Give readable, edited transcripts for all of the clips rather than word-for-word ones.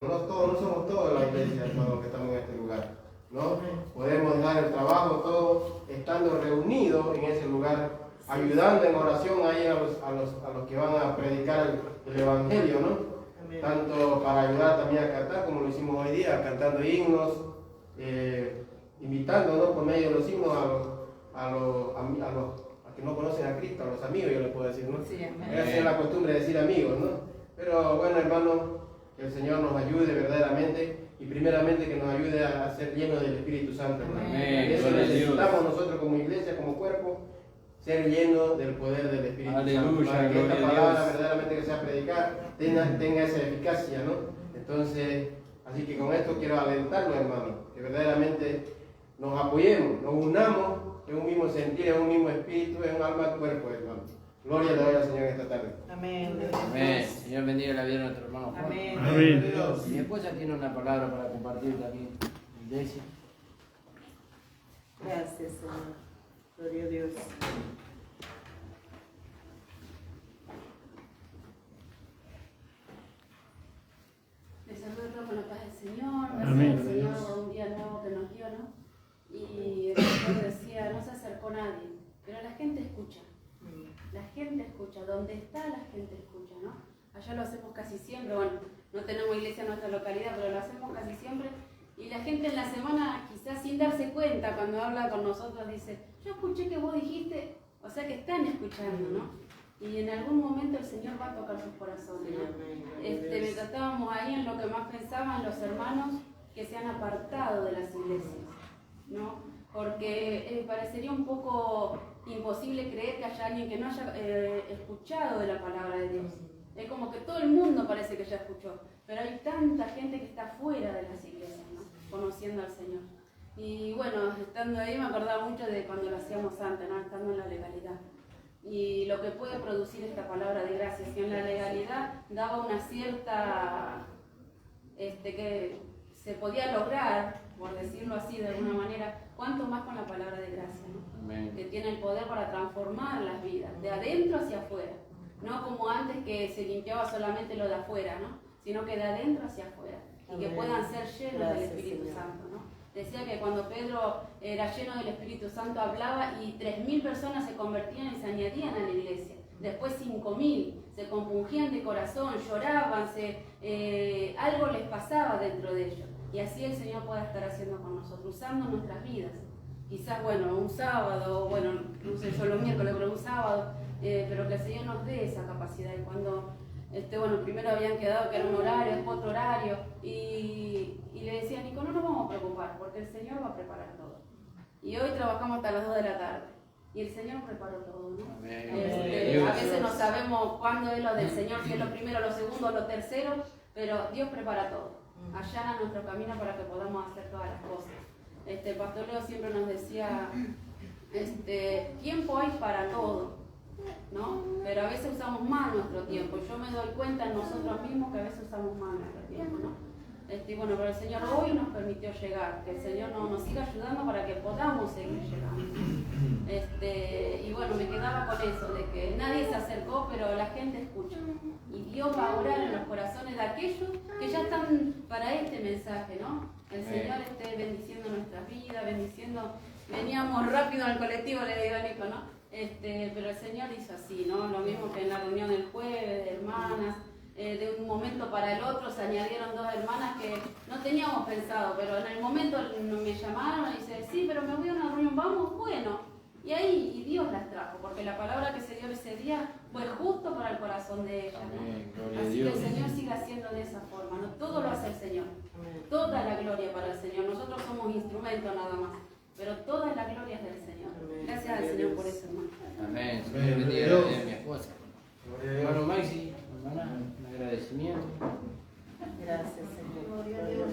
No somos todos la iglesia, hermanos, que estamos en este lugar, ¿no? Podemos dejar el trabajo todos estando reunidos en ese lugar, ayudando en oración ahí a los que van a predicar el Evangelio, ¿no? Tanto para ayudar también a cantar, como lo hicimos hoy día, cantando himnos, invitando, ¿no? Por medio de los himnos a los que no conocen a Cristo, a los amigos, yo les puedo decir, ¿no? Sí, esa es la costumbre de decir amigos, ¿no? Pero bueno, hermanos, que el Señor nos ayude verdaderamente y primeramente que nos ayude a ser llenos del Espíritu Santo. Eso necesitamos nosotros como iglesia, como cuerpo, ser llenos del poder del Espíritu Santo. Para que esta palabra verdaderamente que sea predicada tenga esa eficacia, ¿no? Entonces, así que con esto quiero alentarlo, hermano, que verdaderamente nos apoyemos, nos unamos en un mismo sentir, en un mismo espíritu, en un alma y cuerpo, hermano. Gloria le doy al Señor esta tarde. Amén. Amén. Señor bendiga la vida de nuestro hermano Juan. Amén. Amén. Mi esposa tiene una palabra para compartir también. Iglesia. Gracias, Señor. Gloria a Dios. Les saludo con la paz del Señor. Gracias al Señor por un día nuevo que nos dio, ¿no? Y el Señor decía, no se acercó nadie, pero la gente escucha. La gente escucha, donde está la gente escucha, ¿no? Allá lo hacemos casi siempre, bueno, no tenemos iglesia en nuestra localidad, pero lo hacemos casi siempre. Y la gente en la semana, quizás sin darse cuenta, cuando habla con nosotros, dice, yo escuché que vos dijiste, o sea que están escuchando, ¿no? Y en algún momento el Señor va a tocar sus corazones, ¿no? Mientras estábamos ahí, en lo que más pensaban los hermanos que se han apartado de las iglesias, ¿no? Porque parecería un poco imposible creer que haya alguien que no haya escuchado de la palabra de Dios. Es como que todo el mundo parece que ya escuchó, pero hay tanta gente que está fuera de las iglesias, ¿no? Conociendo al Señor. Y bueno, estando ahí me acordaba mucho de cuando lo hacíamos antes, ¿no? Estando en la legalidad. Y lo que puede producir esta palabra de gracia, si en la legalidad daba una cierta, que se podía lograr, por decirlo así de alguna manera, cuánto más con la palabra de gracia, ¿no? Amén. Que tiene el poder para transformar las vidas, de adentro hacia afuera, no como antes que se limpiaba solamente lo de afuera, ¿no? Sino que de adentro hacia afuera, y Amén. Que puedan ser llenos del Espíritu Santo, ¿no? Decía que cuando Pedro era lleno del Espíritu Santo hablaba y 3.000 personas se convertían y se añadían a la iglesia. Después 5.000 se compungían de corazón, lloraban, algo les pasaba dentro de ellos. Y así el Señor puede estar haciendo con nosotros, usando nuestras vidas. Quizás, bueno, un sábado, bueno, no sé yo los miércoles, pero un sábado, pero que el Señor nos dé esa capacidad. Y cuando, bueno, primero habían quedado que era un horario, después otro horario, y le decía, Nico, no nos vamos a preocupar, porque el Señor va a preparar todo. Y hoy trabajamos hasta las 2 de la tarde. Y el Señor preparó todo, ¿no? A veces no sabemos cuándo es lo del Señor, si es lo primero, lo segundo, lo tercero, pero Dios prepara todo. Allana nuestro camino para que podamos hacer todas las cosas. El pastor Leo siempre nos decía, tiempo hay para todo, ¿no? Pero a veces usamos mal nuestro tiempo. Yo me doy cuenta en nosotros mismos que a veces usamos mal nuestro tiempo, ¿no? Bueno, pero el Señor hoy nos permitió llegar, que el Señor nos siga ayudando para que podamos seguir llegando. Y bueno, me quedaba con eso, de que nadie se acercó, pero la gente escucha. Y Dios va a orar en los corazones de aquellos que ya están para este mensaje, ¿no? El Señor esté bendiciendo nuestras vidas, veníamos rápido al colectivo, le digo a Nico, ¿no? Pero el Señor hizo así, ¿no? Lo mismo que en la reunión del jueves de hermanas, de un momento para el otro se añadieron 2 hermanas que no teníamos pensado, pero en el momento me llamaron y dice, sí, pero me voy a una reunión, vamos, bueno. Y ahí y Dios las trajo, porque la palabra que se dio ese día fue justo para el corazón de ellas, ¿no? Así que el Señor siga haciendo de esa forma, ¿no? Todo lo hace el Señor, toda la gloria para el Señor. Nosotros somos instrumentos nada más, pero toda la gloria es del Señor. Gracias al Señor por eso, hermano. Amén. Señor bendiga la vida de mi esposa. Hermano Maxi, hermana, un agradecimiento. Gracias, Señor. Gloria a Dios.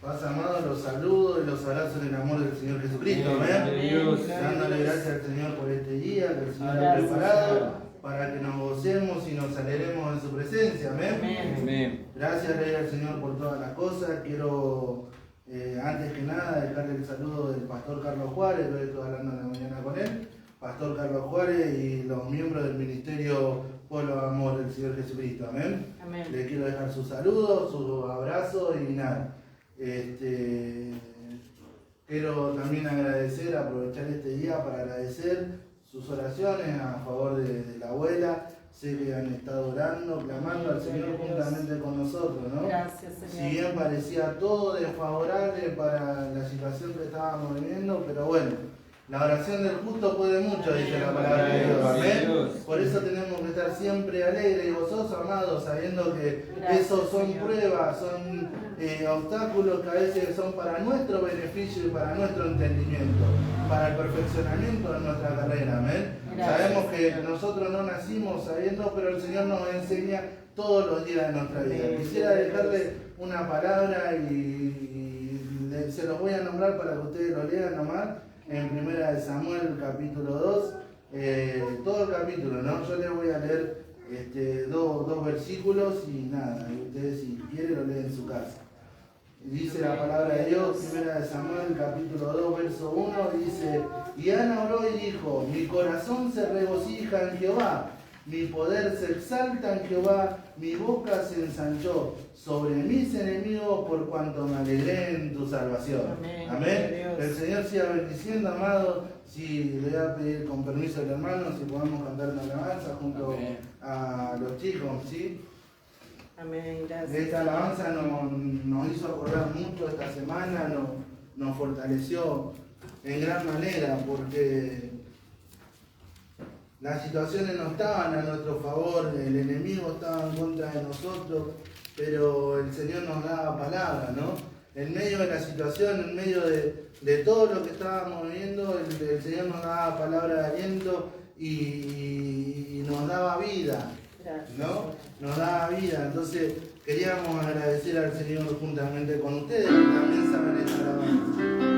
Paz amado, los saludos y los abrazos en el amor del Señor Jesucristo. Amén. Dándole gracias al Señor por este día que el Señor ha preparado para que nos gocemos y nos alegremos en su presencia. Amén. Gracias, Rey al Señor por todas las cosas. Quiero, antes que nada, dejarle el saludo del pastor Carlos Juárez. Hoy estoy hablando en la mañana con él. Pastor Carlos Juárez y los miembros del ministerio por los amores del Señor Jesucristo. Amén. Amén. Le quiero dejar sus saludos, sus abrazos y nada. Quiero también agradecer, aprovechar este día para agradecer sus oraciones a favor de la abuela. Sé que han estado orando, clamando al Señor juntamente con nosotros, ¿no? Gracias, Señor. Si bien parecía todo desfavorable para la situación que estábamos viviendo, pero bueno, la oración del justo puede mucho, dice la palabra de Dios. Amén. Por eso tenemos que estar siempre alegres y gozosos, amados, sabiendo que esos son pruebas, son obstáculos que a veces son para nuestro beneficio y para nuestro entendimiento, para el perfeccionamiento de nuestra carrera. Amén. Sabemos que nosotros no nacimos sabiendo, pero el Señor nos enseña todos los días de nuestra vida. Quisiera dejarle una palabra y se los voy a nombrar para que ustedes lo lean nomás. En 1 Samuel capítulo 2, todo el capítulo, ¿no? Yo les voy a leer dos versículos y nada, y ustedes si quieren lo leen en su casa. Dice la palabra de Dios, 1 Samuel capítulo 2, verso 1, dice: y Ana oró y dijo, mi corazón se regocija en Jehová, mi poder se exalta en Jehová, mi boca se ensanchó sobre mis enemigos por cuanto me alegré en tu salvación. Amén. Amén. El Señor siga bendiciendo, amado. Si le voy a pedir con permiso al hermano, si podemos cantar una alabanza junto a los chicos, ¿sí? Amén, gracias. Esta alabanza nos hizo acordar mucho esta semana, nos fortaleció en gran manera, porque las situaciones no estaban a nuestro favor, el enemigo estaba en contra de nosotros, pero el Señor nos daba palabra, ¿no? En medio de la situación, en medio de todo lo que estábamos viviendo, el Señor nos daba palabra de aliento y nos daba vida, ¿no? Nos daba vida. Entonces queríamos agradecer al Señor juntamente con ustedes, que también saben esta alabanza.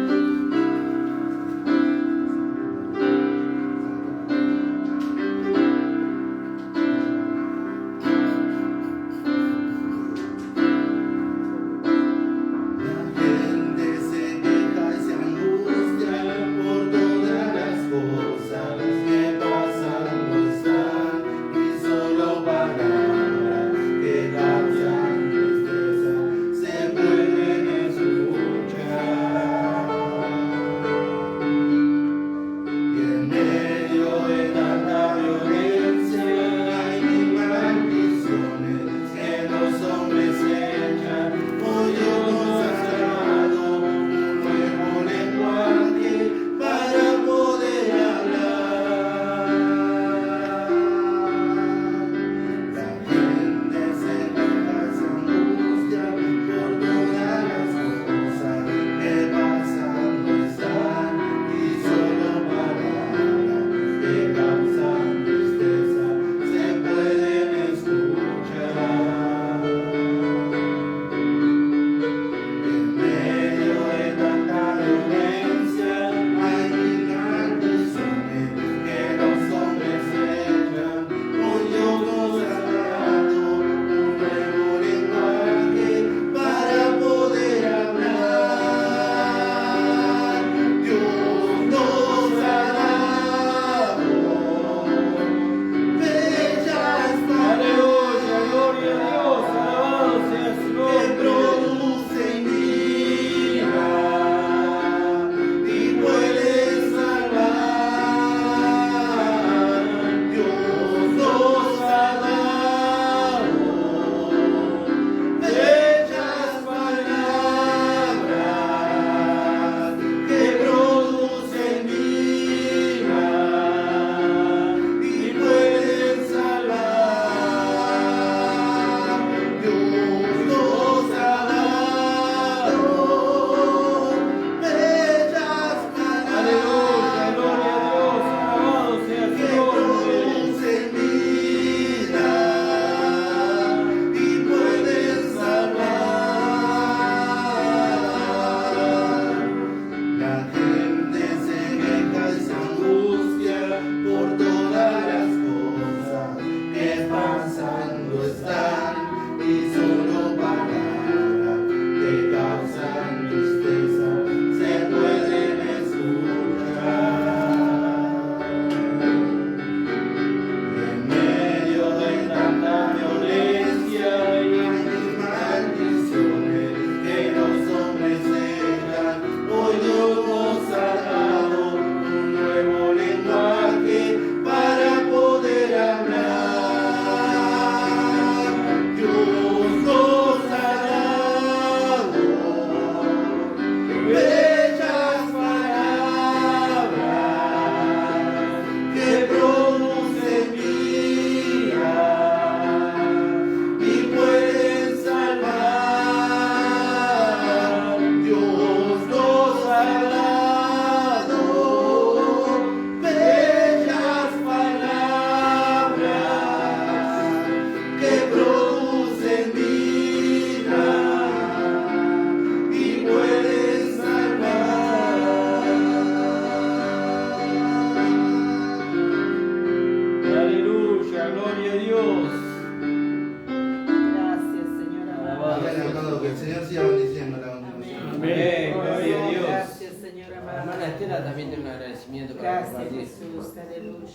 Amén. Gloria a Dios. Gracias, Señor amado. Hermana Estela también tiene un agradecimiento para Gracias, compartir. Jesús. Aleluya.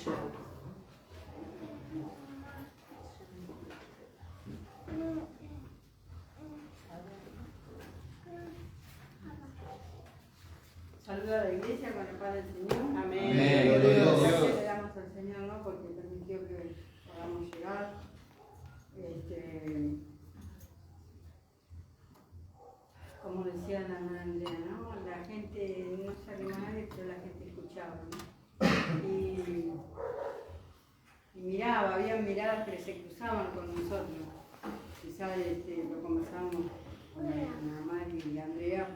Saluda a la iglesia con la paz del Señor. Amén. Amén. Gloria a Gracias Dios. le damos al Señor, ¿no? Porque permitió que podamos llegar. Como decía la hermana Andrea, ¿no? La gente no se animaba a nadie, pero la gente escuchaba, ¿no? Y miraba, había miradas que se cruzaban con nosotros. Quizás lo conversamos con la Mari y Andrea,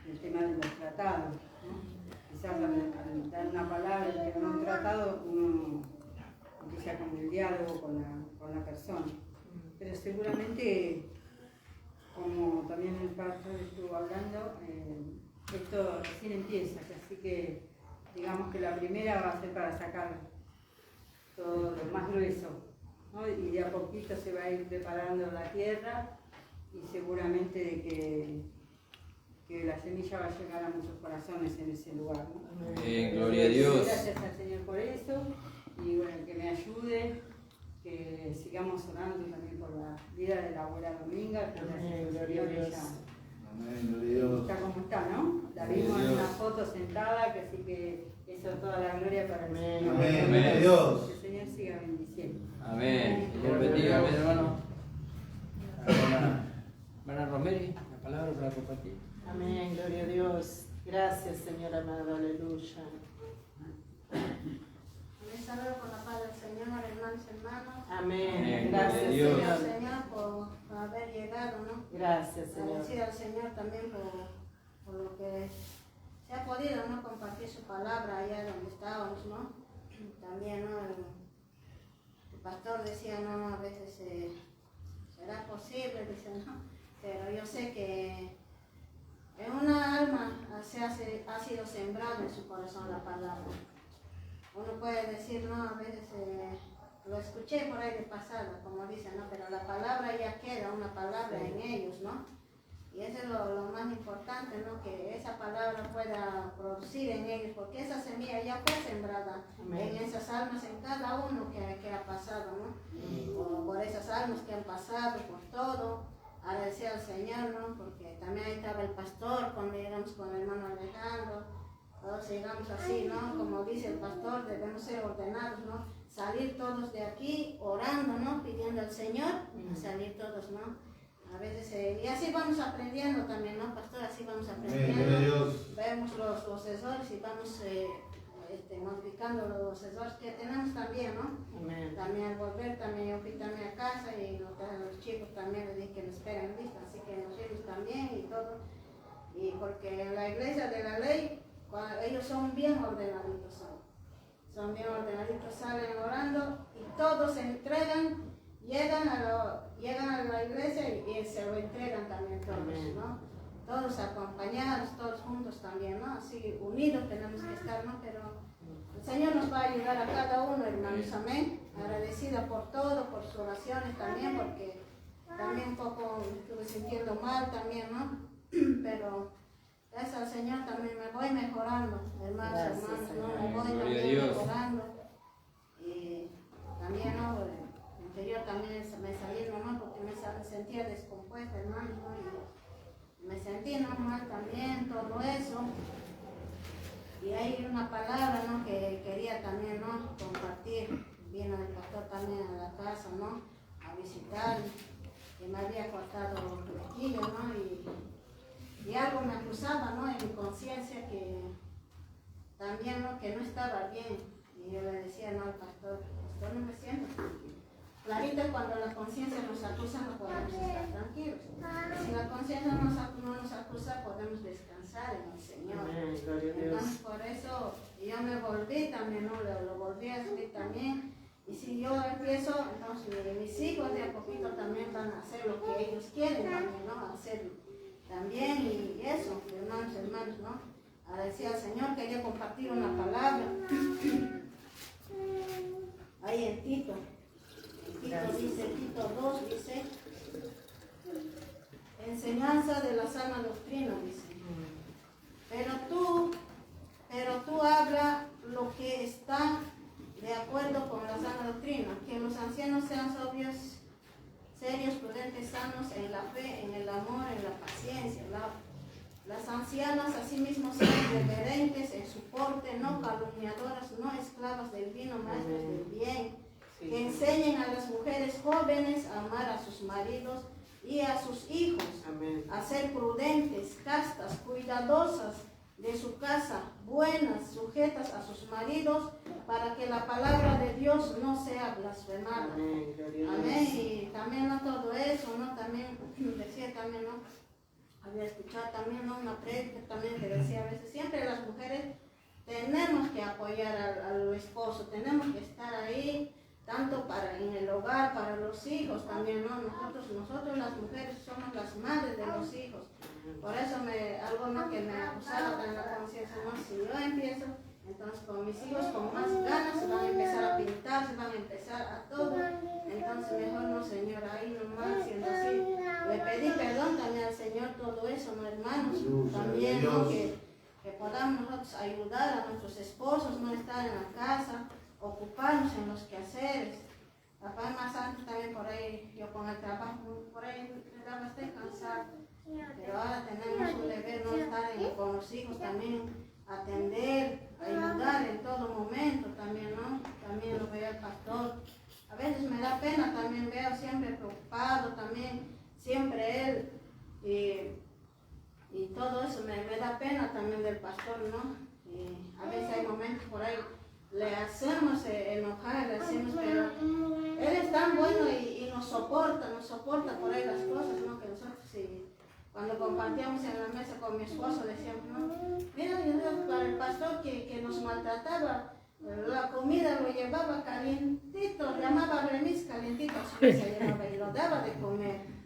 el tema de los tratados, ¿no? Quizás al dar una palabra en un tratado uno empieza con el diálogo con la persona. Pero seguramente, como también el pastor estuvo hablando, esto recién empieza, así que digamos que la primera va a ser para sacar todo lo más grueso, ¿no? Y de a poquito se va a ir preparando la tierra y seguramente de que la semilla va a llegar a muchos corazones en ese lugar, ¿no? Amén. Gloria a Dios. Gracias al Señor por eso y bueno, que me ayude, que sigamos orando también por la vida de la abuela Dominga, que Amén. gracias al Gloria a Señor Dios. ella Amén, gloria a Dios. está como está, ¿no? La vimos en una foto sentada, que así que eso toda la gloria para el Amén. Señor. Amén, Amén. gloria a Dios. Que el Señor siga bendiciendo. Amén. Señor bendiga. Amén, hermano. Hermana Rosemary, la palabra para compartir. Amén. Gloria a Dios. Gracias, Señor amado. Aleluya. Les saludo con la paz del Señor, hermanos y hermanas. Amén. Gloria Gracias, a Dios. Gracias, Señor. Señor, por haber llegado, ¿no? Gracias, Señor. Agradecer al Señor también por lo que se ha podido, ¿no? Compartir su palabra allá donde estábamos, ¿no? También, ¿no? El pastor decía, no, a veces será posible, dice, ¿no? Pero yo sé que en una alma ha sido sembrado en su corazón la palabra. Uno puede decir, no, a veces lo escuché por ahí de pasada, como dicen, ¿no? Pero la palabra ya queda, una palabra en ellos, ¿no? Y eso es lo más importante, ¿no? Que esa palabra pueda producir en ellos, porque esa semilla ya fue sembrada en esas almas, en cada uno que ha pasado, ¿no? Por esas almas que han pasado, por todo. Agradecer al Señor, ¿no? Porque también ahí estaba el pastor cuando llegamos con el hermano Alejandro. Todos llegamos así, ¿no? Como dice el pastor, debemos ser ordenados, ¿no? Salir todos de aquí orando, ¿no? Pidiendo al Señor, salir todos, ¿no? A veces, y así vamos aprendiendo también, ¿no, pastor? Así vamos aprendiendo. Vemos los errores y vamos modificando los errores que tenemos también, ¿no? Amén. También al volver, también yo fui también a casa y los chicos también les dije que me esperen lista, así que los hijos también y todo. Y porque en la iglesia de la ley, ellos son bien ordenaditos, son bien ordenaditos, salen orando y todos se entregan, llegan a la iglesia y se lo entregan también todos, ¿no? Todos acompañados, todos juntos también, ¿no? Así unidos tenemos que estar, ¿no? Pero el Señor nos va a ayudar a cada uno, hermanos, amén. Agradecida por todo, por sus oraciones también, porque también un poco me estuve sintiendo mal también, ¿no? Pero gracias al Señor también me voy mejorando, hermanos, ¿no? Me voy también mejorando. Y también, ¿no? El interior también me salí nomás porque me sentía descompuesta, hermanos, ¿no? Y me sentí normal también, todo eso. Y hay una palabra, ¿no? Que quería también, ¿no? Compartir. Vino el pastor también a la casa, ¿no? A visitar. Que me había cortado el flequillo, ¿no? Y algo me acusaba, ¿no? En mi conciencia que también, ¿no? Que no estaba bien. Y yo le decía, no, al pastor, no me siento tranquilo. Clarito, cuando la conciencia nos acusa no podemos estar tranquilos. Si la conciencia no nos acusa, podemos descansar en el Señor. Entonces, por eso yo me volví también, ¿no? Lo volví a subir también. Y si yo empiezo, entonces mis hijos de a poquito también van a hacer lo que ellos quieren también, ¿no? Hacer también y eso, hermanos, ¿no? Agradecer al Señor, quería compartir una palabra. Ahí en Tito. Dice, Tito 2, dice, enseñanza de la sana doctrina, dice. sanos en la fe, en el amor, en la paciencia. Las ancianas asimismo sean reverentes en su porte, no calumniadoras, no esclavas del vino, maestras del bien. Que enseñen a las mujeres jóvenes a amar a sus maridos y a sus hijos, a ser prudentes, castas, cuidadosas de su casa, buenas, sujetas a sus maridos, para que la palabra de Dios no sea blasfemada. Amén. Y también no todo eso, ¿no? También decía también, ¿no? Había escuchado también, ¿no? Una prédica también que decía a veces, siempre las mujeres tenemos que apoyar al esposo, tenemos que estar ahí, tanto en el hogar, para los hijos también, ¿no? Nosotros las mujeres somos las madres de los hijos. Por eso algo, ¿no?, que me acusaba en la conciencia, ¿no? Si yo empiezo, entonces con mis hijos con más ganas se van a empezar a pintar, se van a empezar a todo. Entonces mejor no, Señor, ahí nomás, siendo así. Le pedí perdón también al Señor todo eso, ¿no, hermanos? También, ¿no?, que podamos nosotros ayudar a nuestros esposos, no estar en la casa, ocuparnos en los quehaceres. Papá más antes también por ahí, yo con el trabajo, por ahí me daba bastante cansado. Pero ahora tenemos un deber, no estar con los hijos también, atender, ayudar en todo momento también, ¿no? También lo veo al pastor. A veces me da pena, también veo siempre preocupado, también, siempre él. Y todo eso me da pena también del pastor, ¿no? Y a veces hay momentos por ahí, le hacemos enojar, le hacemos, pero él es tan bueno y nos soporta por ahí las cosas, ¿no? Que nosotros sí, cuando compartíamos en la mesa con mi esposo decíamos, ¿no? Mira, para el pastor que nos maltrataba, la comida lo llevaba calientito, llamaba remis calientito, se llevaba y lo daba de comer.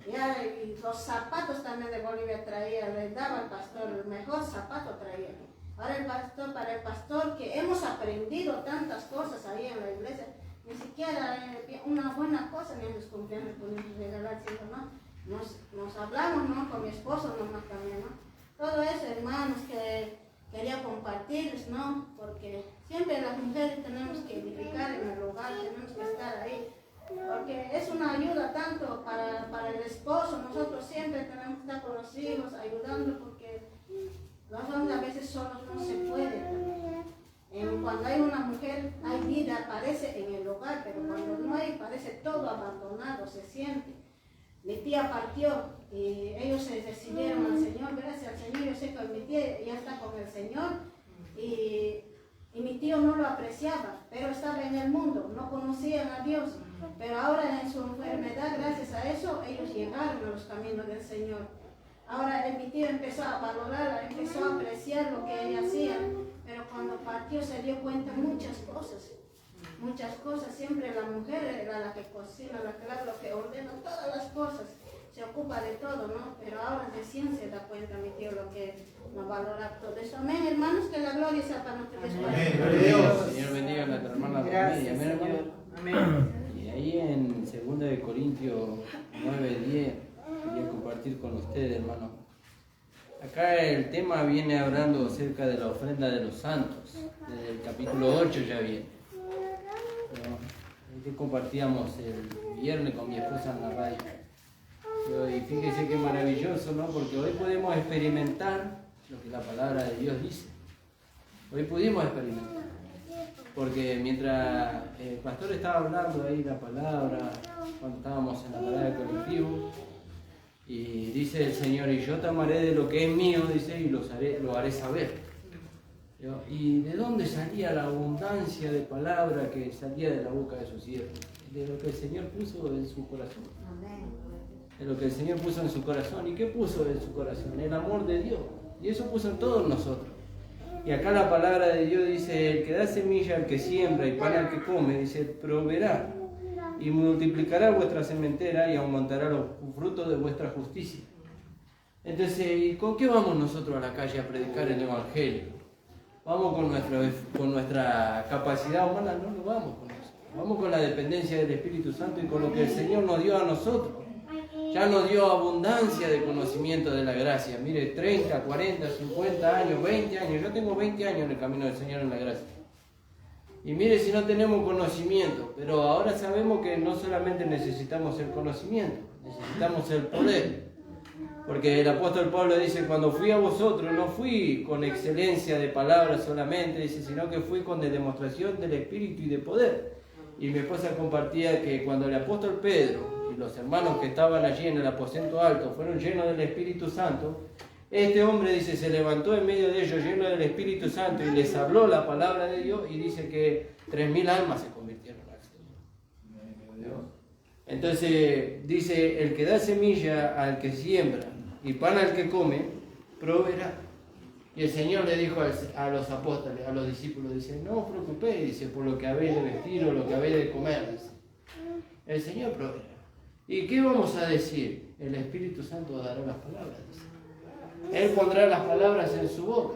Y los zapatos también de Bolivia traía, le daba al pastor, el mejor zapato traía. Ahora para el pastor que hemos aprendido tantas cosas ahí en la iglesia, ni siquiera una buena cosa ni en los cumpleaños podemos regalar, ¿no? Nos hablamos, ¿no?, con mi esposo nomás también, ¿no? Todo eso, hermanos, que quería compartirles, ¿no? Porque siempre las mujeres tenemos que edificar en el hogar, tenemos que estar ahí. Porque es una ayuda tanto para el esposo, nosotros siempre tenemos que estar con los hijos, ayudando, porque los hombres a veces solos no se pueden. Cuando hay una mujer, hay vida, aparece en el hogar, pero cuando no hay, parece todo abandonado, se siente. Mi tía partió y ellos se decidieron al Señor, gracias al Señor. Yo sé que mi tía ya está con el Señor y mi tío no lo apreciaba, pero estaba en el mundo, no conocían a Dios. Pero ahora en su enfermedad, gracias a eso, ellos llegaron a los caminos del Señor. Ahora mi tío empezó a valorar, empezó a apreciar lo que ella hacía, pero cuando partió se dio cuenta muchas cosas. Siempre la mujer era la que cocina, la que lava, la que ordena todas las cosas, se ocupa de todo, ¿no? Pero ahora recién se da cuenta mi tío lo que nos valora todo eso. Amén, hermanos, que la gloria sea para nuestro Dios. Amén. Señor bendiga a nuestra hermana Gracias, Amén, hermano. Amén. Y ahí en 2 Corintios 9:10 quería compartir con ustedes, hermano. Acá el tema viene hablando acerca de la ofrenda de los santos, desde el capítulo 8 ya viene. Que compartíamos el viernes con mi esposa en la radio. Y fíjese qué maravilloso, ¿no? Porque hoy podemos experimentar lo que la palabra de Dios dice. Hoy pudimos experimentar. Porque mientras el pastor estaba hablando ahí la palabra, cuando estábamos en la parada del colectivo, y dice el Señor, y yo te amaré de lo que es mío, dice, y lo haré saber. ¿Y de dónde salía la abundancia de palabra que salía de la boca de sus siervos? De lo que el Señor puso en su corazón. De lo que el Señor puso en su corazón. ¿Y qué puso en su corazón? El amor de Dios. Y eso puso en todos nosotros. Y acá la palabra de Dios dice, el que da semilla al que siembra y pan al que come, dice, proveerá y multiplicará vuestra sementera y aumentará los frutos de vuestra justicia. Entonces, ¿y con qué vamos nosotros a la calle a predicar el Evangelio? ¿Vamos con nuestra capacidad humana? No vamos con eso. Vamos con la dependencia del Espíritu Santo y con lo que el Señor nos dio a nosotros. Ya nos dio abundancia de conocimiento de la gracia. Mire, 30, 40, 50 años, 20 años. Yo tengo 20 años en el camino del Señor en la gracia. Y mire si no tenemos conocimiento, pero ahora sabemos que no solamente necesitamos el conocimiento, necesitamos el poder. Porque el apóstol Pablo dice, cuando fui a vosotros, no fui con excelencia de palabras solamente, dice, sino que fui con demostración del Espíritu y de poder. Y mi esposa compartía que cuando el apóstol Pedro y los hermanos que estaban allí en el aposento alto fueron llenos del Espíritu Santo, este hombre, dice, se levantó en medio de ellos lleno del Espíritu Santo y les habló la palabra de Dios y dice que 3.000 almas se convirtieron al Señor. Entonces dice, el que da semilla al que siembra y pan al que come, proveerá. Y el Señor le dijo a los apóstoles, a los discípulos, dice, no os preocupéis, dice, por lo que habéis de vestir o lo que habéis de comer, dice. El Señor proveerá. ¿Y qué vamos a decir? El Espíritu Santo dará las palabras, dice. Él pondrá las palabras en su boca.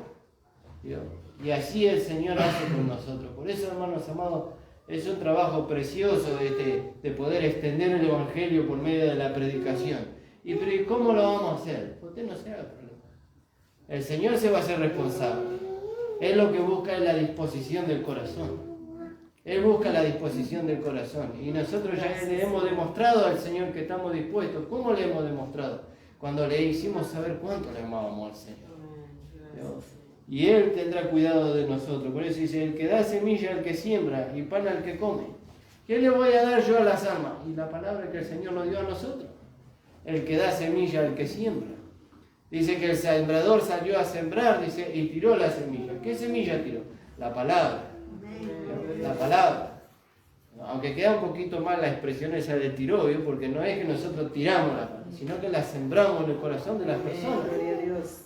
¿Dios? Y así el Señor hace con nosotros. Por eso, hermanos amados, es un trabajo precioso de poder extender el Evangelio por medio de la predicación. Pero ¿y cómo lo vamos a hacer? Usted no se haga problema. El Señor se va a hacer responsable. Él lo que busca es la disposición del corazón. Él busca la disposición del corazón. Y nosotros ya le hemos demostrado al Señor que estamos dispuestos. ¿Cómo le hemos demostrado? Cuando le hicimos saber cuánto le amábamos al Señor. ¿Dios? Y Él tendrá cuidado de nosotros. Por eso dice, el que da semilla al que siembra y pan al que come. ¿Qué le voy a dar yo a las almas? Y la palabra que el Señor nos dio a nosotros. El que da semilla al que siembra. Dice que el sembrador salió a sembrar, dice, y tiró la semilla. ¿Qué semilla tiró? La palabra. La palabra. Aunque queda un poquito mal la expresión esa de tiró, ¿vio? Porque no es que nosotros tiramos la palabra, sino que la sembramos en el corazón de las personas.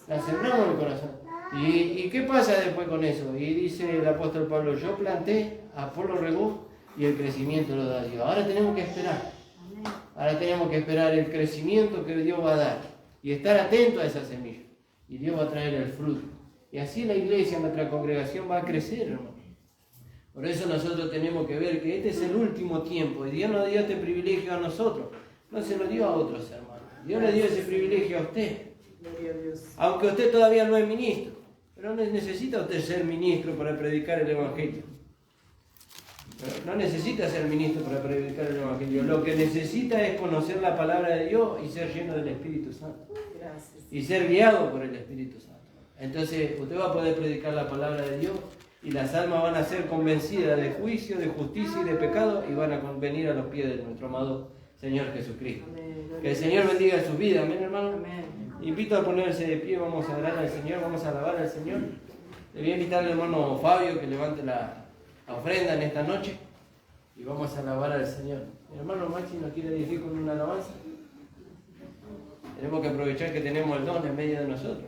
La sembramos en el corazón. ¿Y qué pasa después con eso? Y dice el apóstol Pablo, yo planté, Apolo regó y el crecimiento lo da Dios. Ahora tenemos que esperar. Ahora tenemos que esperar el crecimiento que Dios va a dar y estar atento a esa semilla. Y Dios va a traer el fruto. Y así la iglesia, nuestra congregación va a crecer, hermano. Por eso nosotros tenemos que ver que este es el último tiempo. Y Dios nos dio este privilegio a nosotros. No se lo dio a otros, hermanos. Dios le dio ese privilegio a usted. Aunque usted todavía no es ministro. Pero no necesita usted ser ministro para predicar el Evangelio. No necesita ser ministro para predicar el Evangelio. Lo que necesita es conocer la palabra de Dios y ser lleno del Espíritu Santo. Gracias. Y ser guiado por el Espíritu Santo. Entonces usted va a poder predicar la palabra de Dios y las almas van a ser convencidas de juicio, de justicia y de pecado y van a venir a los pies de nuestro amado Señor Jesucristo. Amén. Que el Señor bendiga su vida. Amén, hermano. Amén. Invito a ponerse de pie, vamos a orar al Señor, vamos a alabar al Señor. Le voy a invitar al hermano Fabio que levante la ofrenda en esta noche y vamos a alabar al Señor. Mi hermano Maxi nos quiere dirigir con una alabanza. Tenemos que aprovechar que tenemos el don en medio de nosotros.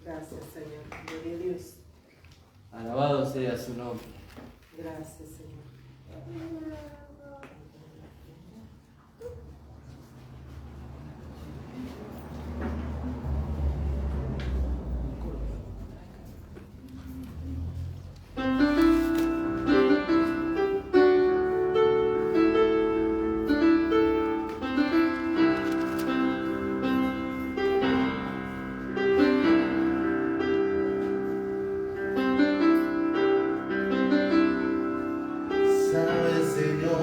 Gracias, Señor. Gloria a Dios. Alabado sea su nombre. Gracias, Señor. Sabes, Señor,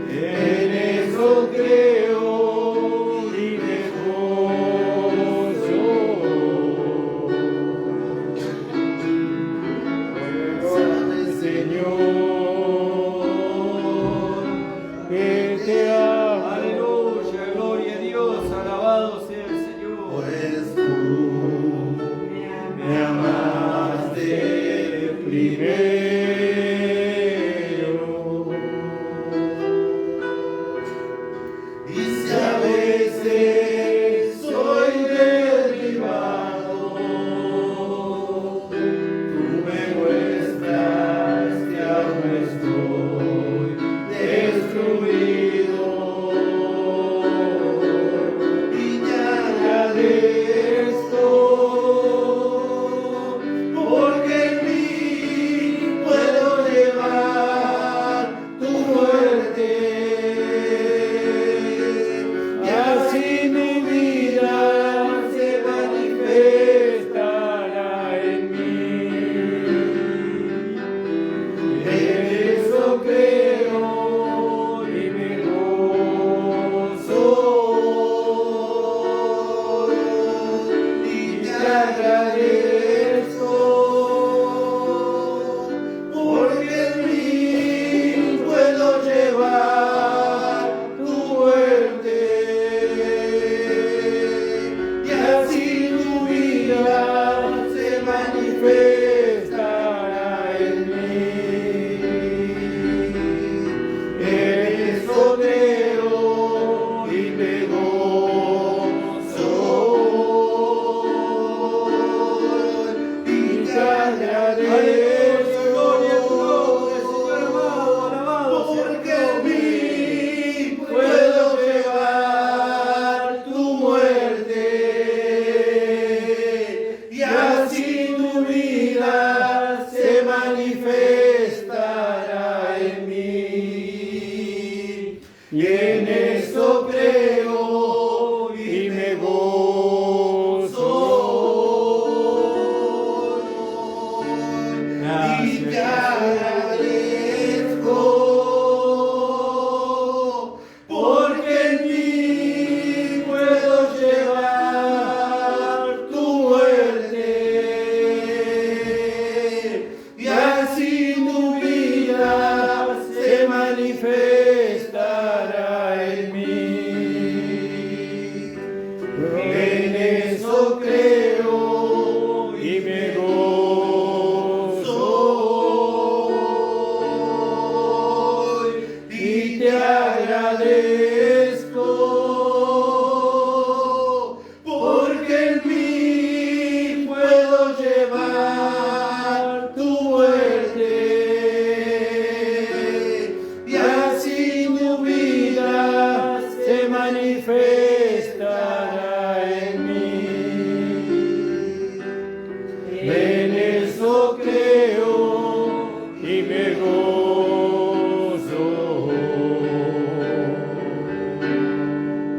En eso creo y me gozo. Sabes, Señor, que te amo. Aleluya, gloria a Dios, alabado sea el Señor. Pues tú me amaste primero. Y si a veces soy derribado, tú me muestras que aún no estoy destruido. Y te agradezco, porque en mí puedo llevar tu muerte. Y así mi vida se manifestará en mí. En eso creo y me gozo. Y te agradezco, porque en mí puedo llevar tu muerte. Y así tu vida se manifestará en mí. En eso creo y me gozo. Y te agradezco, porque en mí puedo llevar tu muerte. Y así tu vida se manifestará en mí. Y en eso creo y me gozo. Y te agradezco, porque en mí puedo llevar tu muerte. Y así tu vida se manifestará en mí. En eso creo y me gozo. Y te agradezco, porque en mí puedo llevar tu muerte. Y así tu vida se manifestará en mí. En eso creo y me gozo.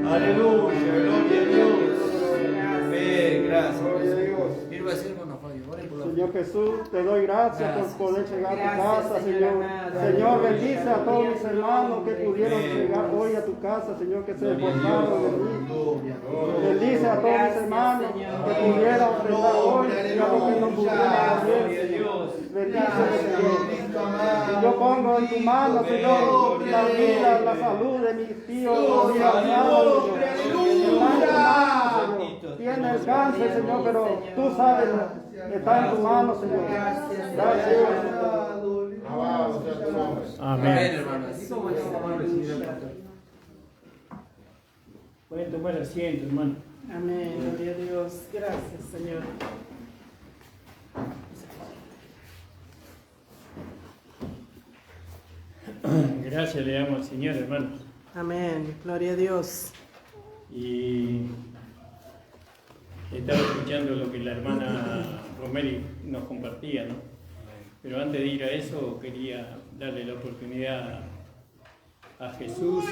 Aleluya, gloria a Dios. Amén, gracias. Gloria a Dios. Quiero decir, hermano Fabio, oren por la Señor Jesús, te doy gracias por poder llegar a tu Gracias, casa, Señor Señor. amado. Señor, bendice a todos los hermanos que pudieron llegar hoy a tu casa, Señor, que se esforzaron de mí. Bendice a todos los hermanos que pudieron ofrendar hoy y a los que no pudieron hacer. Bendice, Señor. Yo pongo en tu mano, Señor, la vida, la salud de mis tíos, mis hermanos, Señor. Está en tu mano, Señor. Tiene el cáncer, Señor, pero tú sabes, está en tu mano, Señor. Gracias. Alabado sea tu nombre. Amén, hermano. Así como estamos, vamos a recibir al pastor. Pueden tomar asiento, hermano. Amén, gloria a Dios. Gracias, Señor. Gracias le damos al Señor, hermano. Amén, gloria a Dios. Y estaba escuchando lo que la hermana Romeri nos compartía, ¿no? Pero antes de ir a eso, quería darle la oportunidad a Jesús,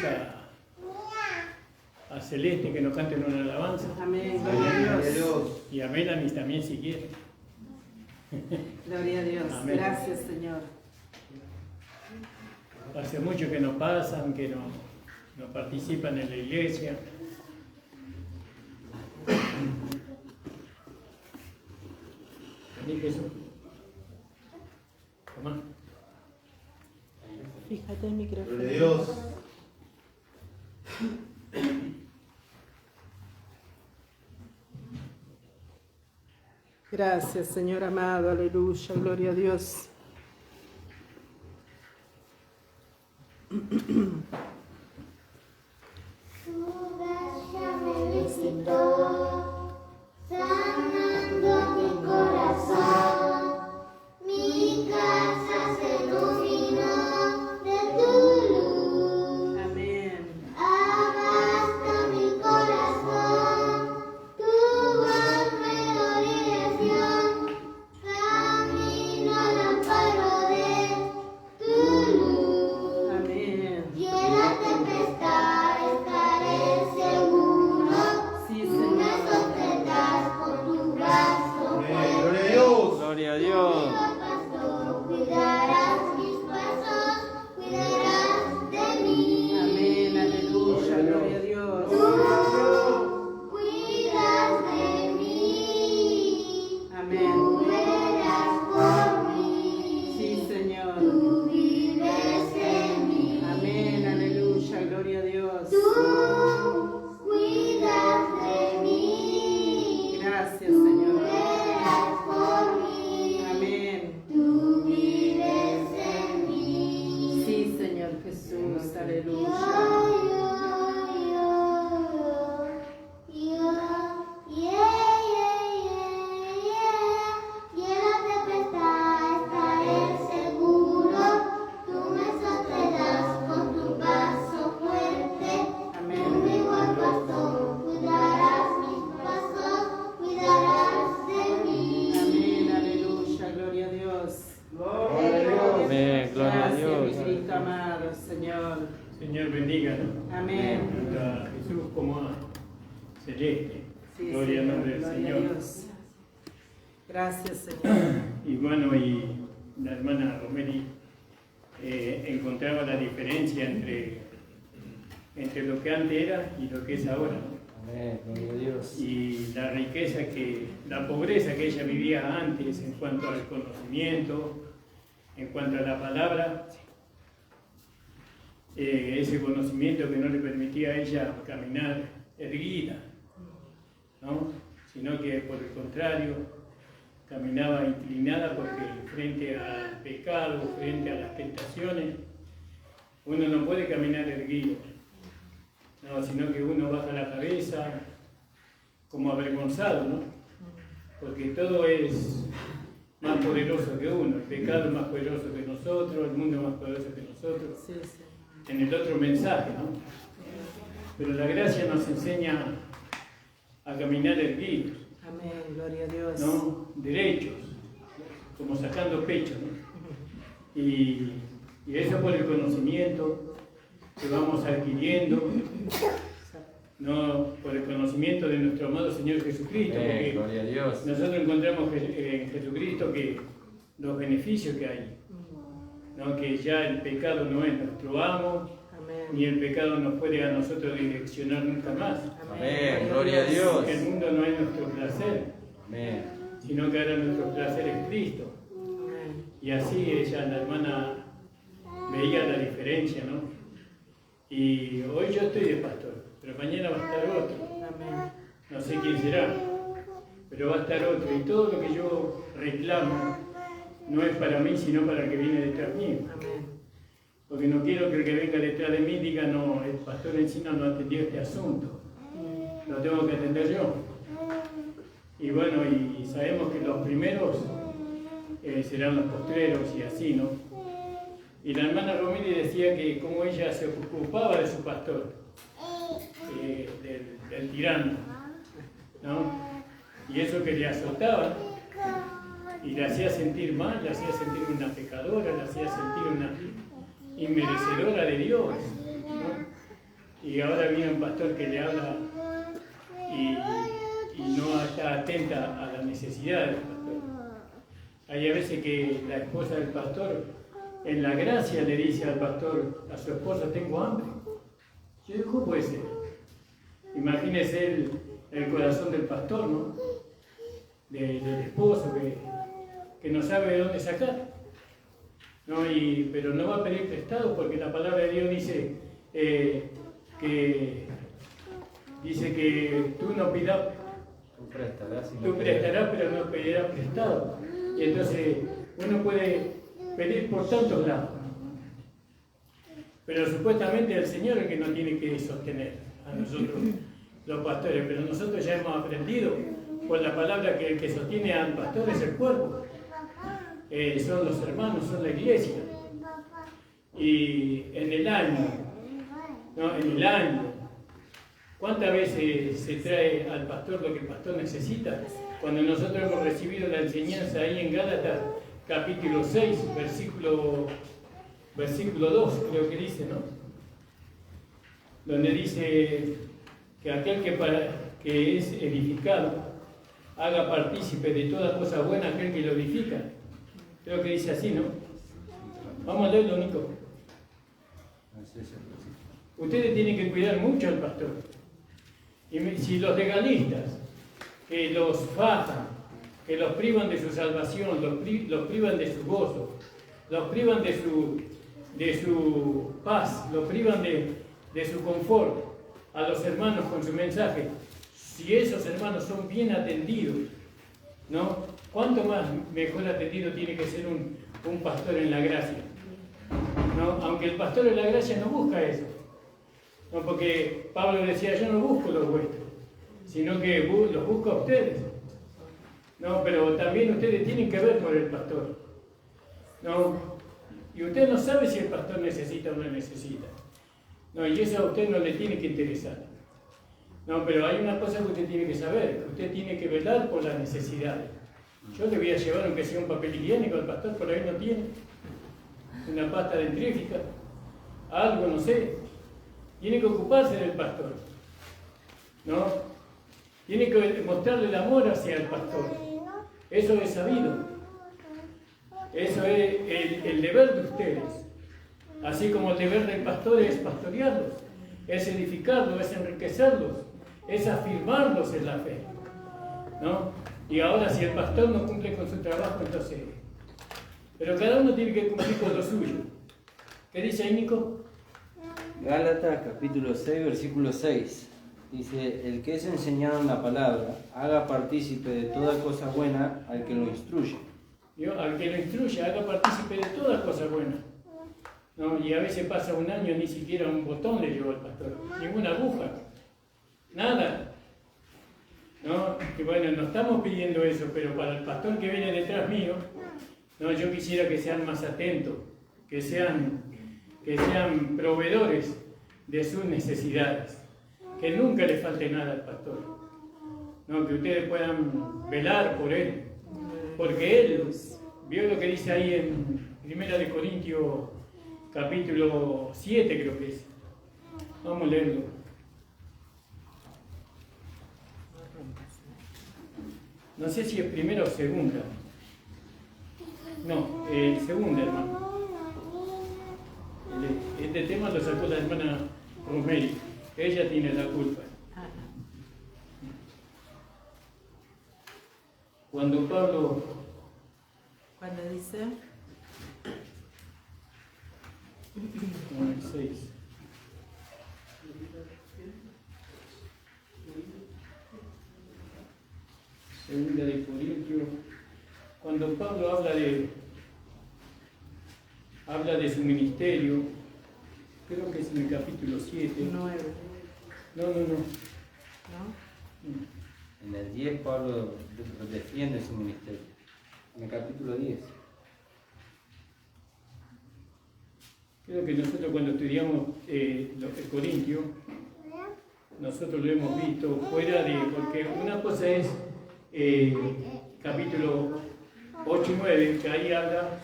a Celeste, que nos canten una alabanza. Amén, gloria a Dios. Y a Melanie también, si quiere. Gloria a Dios. Amén. Gracias, Señor. hace mucho que no pasan, que no participan en la iglesia. Vení, Jesús. Tomá. Fíjate el micrófono. Gloria a Dios. Gracias, Señor amado, aleluya, gloria a Dios. Sanando mi corazón, mi casa se iluminó de tu luz. Amén. Abasta mi corazón, tu voz me da dirección, camino al amparo de tu luz. Amén. Y en la tempestad estaré seguro. Sí, Tú Señor. me sostendrás con tu brazo Amén. fuerte. Gloria a Dios. Gloria a Dios. Pastor, cuidarás mis pasos, cuidarás de mí. Amén, aleluya, gloria a Dios. Tú cuidas de mí. Amén. Tú velas por mí. Sí, Señor. Tú vives en mí. Amén, aleluya, gloria a Dios. Tú cuidas de mí. Gracias, Señor. Velas por mí. Amén. Tú vives en mí. Sí, Señor Jesús, aleluya. Amén, aleluya, gloria a Dios. Amén, gloria a Gracias, Dios. mi Cristo amado, Señor. Señor, bendiga, ¿no? Amén. A Jesús como a celeste. Sí, Gloria al Señor, nombre del gloria a Señor. Dios. Gracias, Señor. Y bueno, y la hermana Romeri encontraba la diferencia entre lo que antes era y lo que es ahora, ¿no? Amén, gloria a Dios. Y la pobreza que ella vivía antes en cuanto al conocimiento, en cuanto a la palabra, ese conocimiento que no le permitía a ella caminar erguida, ¿no? Sino que por el contrario, caminaba inclinada porque frente al pecado, frente a las tentaciones, uno no puede caminar erguido, no, sino que uno baja la cabeza como avergonzado, ¿no? Porque todo es más poderoso que uno, el pecado es más poderoso que nosotros, el mundo es más poderoso que nosotros, Sí, sí. en el otro mensaje, ¿no? Pero la gracia nos enseña a caminar erguidos, Amén, gloria a Dios. ¿no? Derechos, como sacando pecho, ¿no? Y eso por el conocimiento que vamos adquiriendo, ¿no? Por el conocimiento de nuestro amado Señor Jesucristo, Amén, porque gloria a Dios. nosotros encontramos en Jesucristo que los beneficios que hay, ¿no? Que ya el pecado no es nuestro amo, Amén. ni el pecado nos puede a nosotros direccionar nunca más. Amén, gloria a Dios. El mundo no es nuestro placer, Amén. sino que ahora nuestro placer es Cristo. Amén. Y así ella, la hermana, veía la diferencia, ¿no? Y hoy yo estoy de pastor, pero mañana va a estar otro. Amén. No sé quién será, pero va a estar otro. Y todo lo que yo reclamo no es para mí, sino para el que viene detrás mío. Amén. Porque no quiero que el que venga detrás de mí diga, no, el pastor Encina no atendió este asunto. Lo tengo que atender yo. Y bueno, y sabemos que los primeros serán los postreros y así, ¿no? Y la hermana Romini decía que como ella se ocupaba de su pastor, del tirano, ¿no? Y eso que le azotaba y le hacía sentir mal, le hacía sentir una pecadora, le hacía sentir una inmerecedora de Dios, ¿no? Y ahora viene un pastor que le habla y no está atenta a la necesidad del pastor. Hay a veces que la esposa del pastor en la gracia le dice al pastor, a su esposa, tengo hambre. Yo digo, ¿cómo puede ser? Imagínese el corazón del pastor, ¿no? Del esposo que no sabe de dónde sacar. ¿No? Pero no va a pedir prestado porque la palabra de Dios dice que tú no pidas, tú prestarás, pero no pedirás prestado. Y entonces uno puede pedir por tantos lados, pero supuestamente el Señor es el que nos tiene que sostener a nosotros los pastores, pero nosotros ya hemos aprendido por la palabra que el que sostiene al pastor es el cuerpo, son los hermanos, son la iglesia. Y en el año, ¿cuántas veces se trae al pastor lo que el pastor necesita? Cuando nosotros hemos recibido la enseñanza ahí en Gálatas, capítulo 6, versículo 2, creo que dice, ¿no? Donde dice que aquel que es edificado haga partícipe de toda cosa buena aquel que lo edifica. Creo que dice así, ¿no? Vamos a leerlo, Nico. Ustedes tienen que cuidar mucho al pastor. Y si los legalistas, que los fajan, que los privan de su salvación, los privan de su gozo, los privan de su paz, los privan de su confort a los hermanos con su mensaje, si esos hermanos son bien atendidos, ¿no? ¿Cuánto más mejor atendido tiene que ser un pastor en la gracia? ¿No? Aunque el pastor en la gracia no busca eso, ¿no? Porque Pablo decía, yo no busco los vuestros, sino que los busco a ustedes, ¿no? Pero también ustedes tienen que ver por el pastor, ¿no? Y usted no sabe si el pastor necesita o no necesita, ¿no? Y eso a usted no le tiene que interesar, ¿no? Pero hay una cosa que usted tiene que saber, usted tiene que velar por las necesidades. Yo le voy a llevar aunque sea un papel higiénico, el pastor por ahí no tiene, una pasta dentrífica, algo, no sé. Tiene que ocuparse del pastor, ¿no? Tiene que mostrarle el amor hacia el pastor. Eso es sabido. Eso es el deber de ustedes. Así como el deber del pastor es pastorearlos, es edificarlos, es enriquecerlos, es afirmarlos en la fe, ¿no? Y ahora si el pastor no cumple con su trabajo, entonces... Pero cada uno tiene que cumplir con lo suyo. ¿Qué dice ahí, Nico? Gálatas capítulo 6, versículo 6. Dice, el que es enseñado en la palabra, haga partícipe de toda cosa buena al que lo instruye. Al que lo instruye, haga partícipe de todas cosas buenas, ¿no? Y a veces pasa un año, ni siquiera un botón le llevó al pastor, ninguna aguja, nada. ¿No? Que bueno, no estamos pidiendo eso, pero para el pastor que viene detrás mío, no, yo quisiera que sean más atentos, que sean proveedores de sus necesidades, que nunca le falte nada al pastor, ¿no? Que ustedes puedan velar por él, porque él, vio lo que dice ahí en 1 Corintios capítulo 7, creo que es. Vamos a leerlo. No sé si es primera o segunda. No, segunda, hermano. Este tema lo sacó la hermana Romero. Ella tiene la culpa. Cuando Pablo... Cuando dice... No, el 6. Segunda de Corintios. Cuando Pablo habla de su ministerio, creo que es en el capítulo 7. 9. No. En el 10 Pablo defiende su ministerio. En el capítulo 10. Creo que nosotros cuando estudiamos el Corintio, nosotros lo hemos visto fuera de... Porque una cosa es capítulo 8 y 9, que ahí habla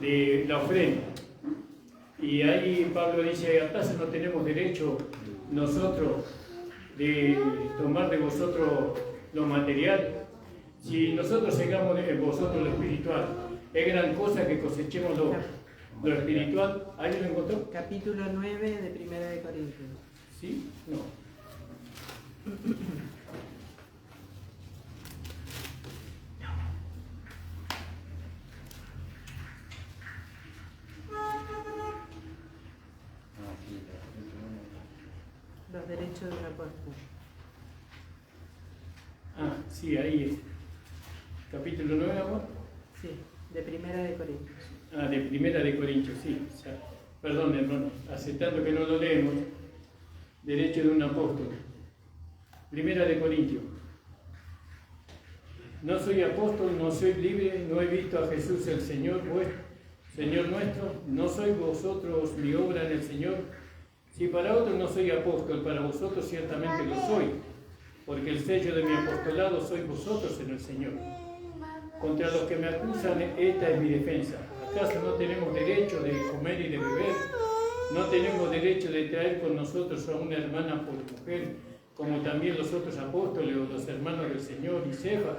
de la ofrenda. Y ahí Pablo dice, ¿acaso no tenemos derecho nosotros de tomar de vosotros lo material? Si nosotros segamos de vosotros lo espiritual, es gran cosa que cosechemos lo espiritual. ¿Alguien lo encontró? Capítulo 9 de Primera de Corintios. ¿Sí? No. Los derechos del apóstol. Ah, sí, ahí es. Capítulo 9, amor. Sí, de Primera de Corintios. Ah, de Primera de Corintios, sí. O sea, perdón, hermano, hace tanto que no lo leemos. Derecho de un apóstol. Primera de Corintios. No soy apóstol, no soy libre, no he visto a Jesús el Señor nuestro, no sois vosotros mi obra en el Señor. Si para otros no soy apóstol, para vosotros ciertamente lo soy, porque el sello de mi apostolado sois vosotros en el Señor. Contra los que me acusan, esta es mi defensa. ¿Acaso no tenemos derecho de comer y de beber? ¿No tenemos derecho de traer con nosotros a una hermana por mujer, como también los otros apóstoles o los hermanos del Señor y Cefas?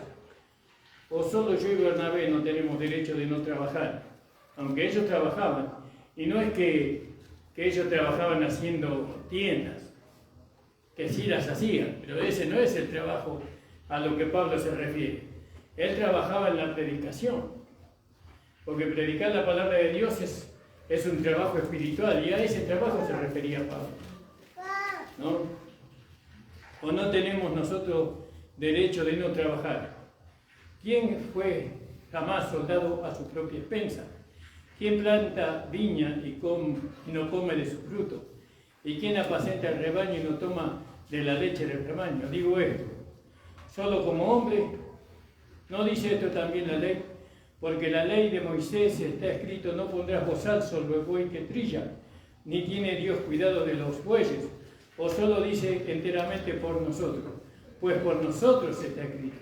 ¿O solo yo y Bernabé no tenemos derecho de no trabajar? Aunque ellos trabajaban, y no es que ellos trabajaban haciendo tiendas, que sí las hacían, pero ese no es el trabajo a lo que Pablo se refiere. Él trabajaba en la predicación, porque predicar la palabra de Dios es un trabajo espiritual, y a ese trabajo se refería Pablo, ¿no? ¿O no tenemos nosotros derecho de no trabajar? ¿Quién fue jamás soldado a su propia expensa? ¿Quién planta viña y no come de su fruto? ¿Y quién apacenta el rebaño y no toma de la leche del rebaño? Digo esto, solo como hombre, ¿no dice esto también la ley? Porque la ley de Moisés está escrito, no pondrás bozal sobre el buey que trilla, ni tiene Dios cuidado de los bueyes, o solo dice enteramente por nosotros, pues por nosotros está escrito,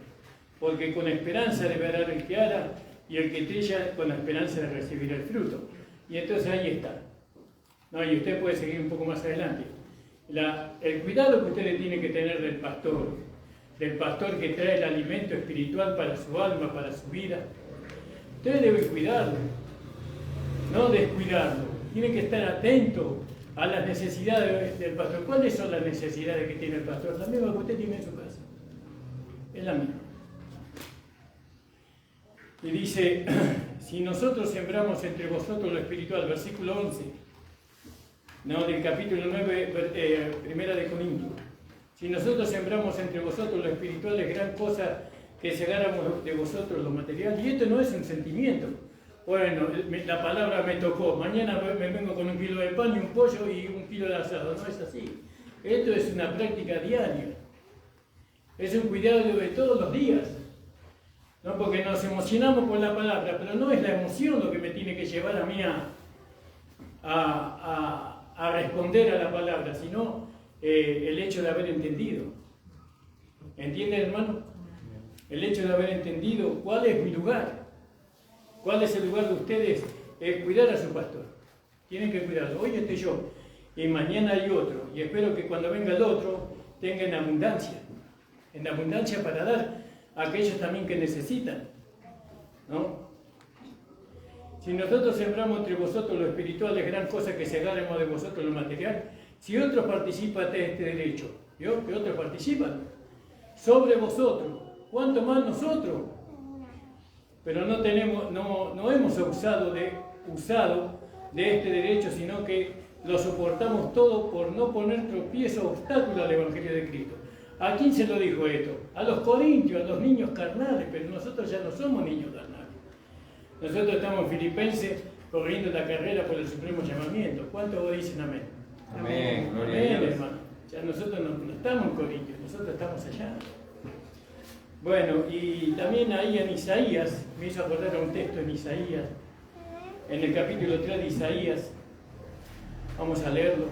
porque con esperanza debe arar el que ara, y el que trilla con la esperanza de recibir el fruto. Y entonces ahí está. No, y usted puede seguir un poco más adelante. El cuidado que usted le tiene que tener del pastor que trae el alimento espiritual para su alma, para su vida, usted debe cuidarlo, no descuidarlo. Tiene que estar atento a las necesidades del pastor. ¿Cuáles son las necesidades que tiene el pastor? La misma que usted tiene en su casa. Es la misma. Y dice, si nosotros sembramos entre vosotros lo espiritual, versículo 11, no, del capítulo 9, Primera de Corintios. Si nosotros sembramos entre vosotros lo espiritual, es gran cosa que segáramos de vosotros lo material. Y esto no es un sentimiento. Bueno, la palabra me tocó, mañana me vengo con 1 kilo de pan y un pollo y 1 kilo de asado. No es así. Esto es una práctica diaria. Es un cuidado de todos los días. No, porque nos emocionamos por la palabra, pero no es la emoción lo que me tiene que llevar a mí a responder a la palabra, sino el hecho de haber entendido. ¿Entienden, hermano? El hecho de haber entendido cuál es mi lugar, cuál es el lugar de ustedes, es cuidar a su pastor. Tienen que cuidarlo. Hoy estoy yo, y mañana hay otro, y espero que cuando venga el otro tenga en abundancia para dar a aquellos también que necesitan, ¿no? Si nosotros sembramos entre vosotros lo espiritual, es gran cosa que segaremos de vosotros lo material. Si otros participan de este derecho, ¿vio? Que otros participan sobre vosotros, ¿cuánto más nosotros? Pero no hemos usado de este derecho, sino que lo soportamos todo por no poner tropiezo o obstáculo al Evangelio de Cristo. ¿A quién se lo dijo esto? A los corintios, a los niños carnales, pero nosotros ya no somos niños carnales. Nosotros estamos en Filipenses corriendo la carrera por el supremo llamamiento. ¿Cuántos dicen amén? Amén, gloria amén, a Dios. hermano. Ya nosotros no estamos en Corintios, nosotros estamos allá. Bueno, y también ahí en Isaías, me hizo acordar a un texto en Isaías, en el capítulo 3 de Isaías, vamos a leerlo.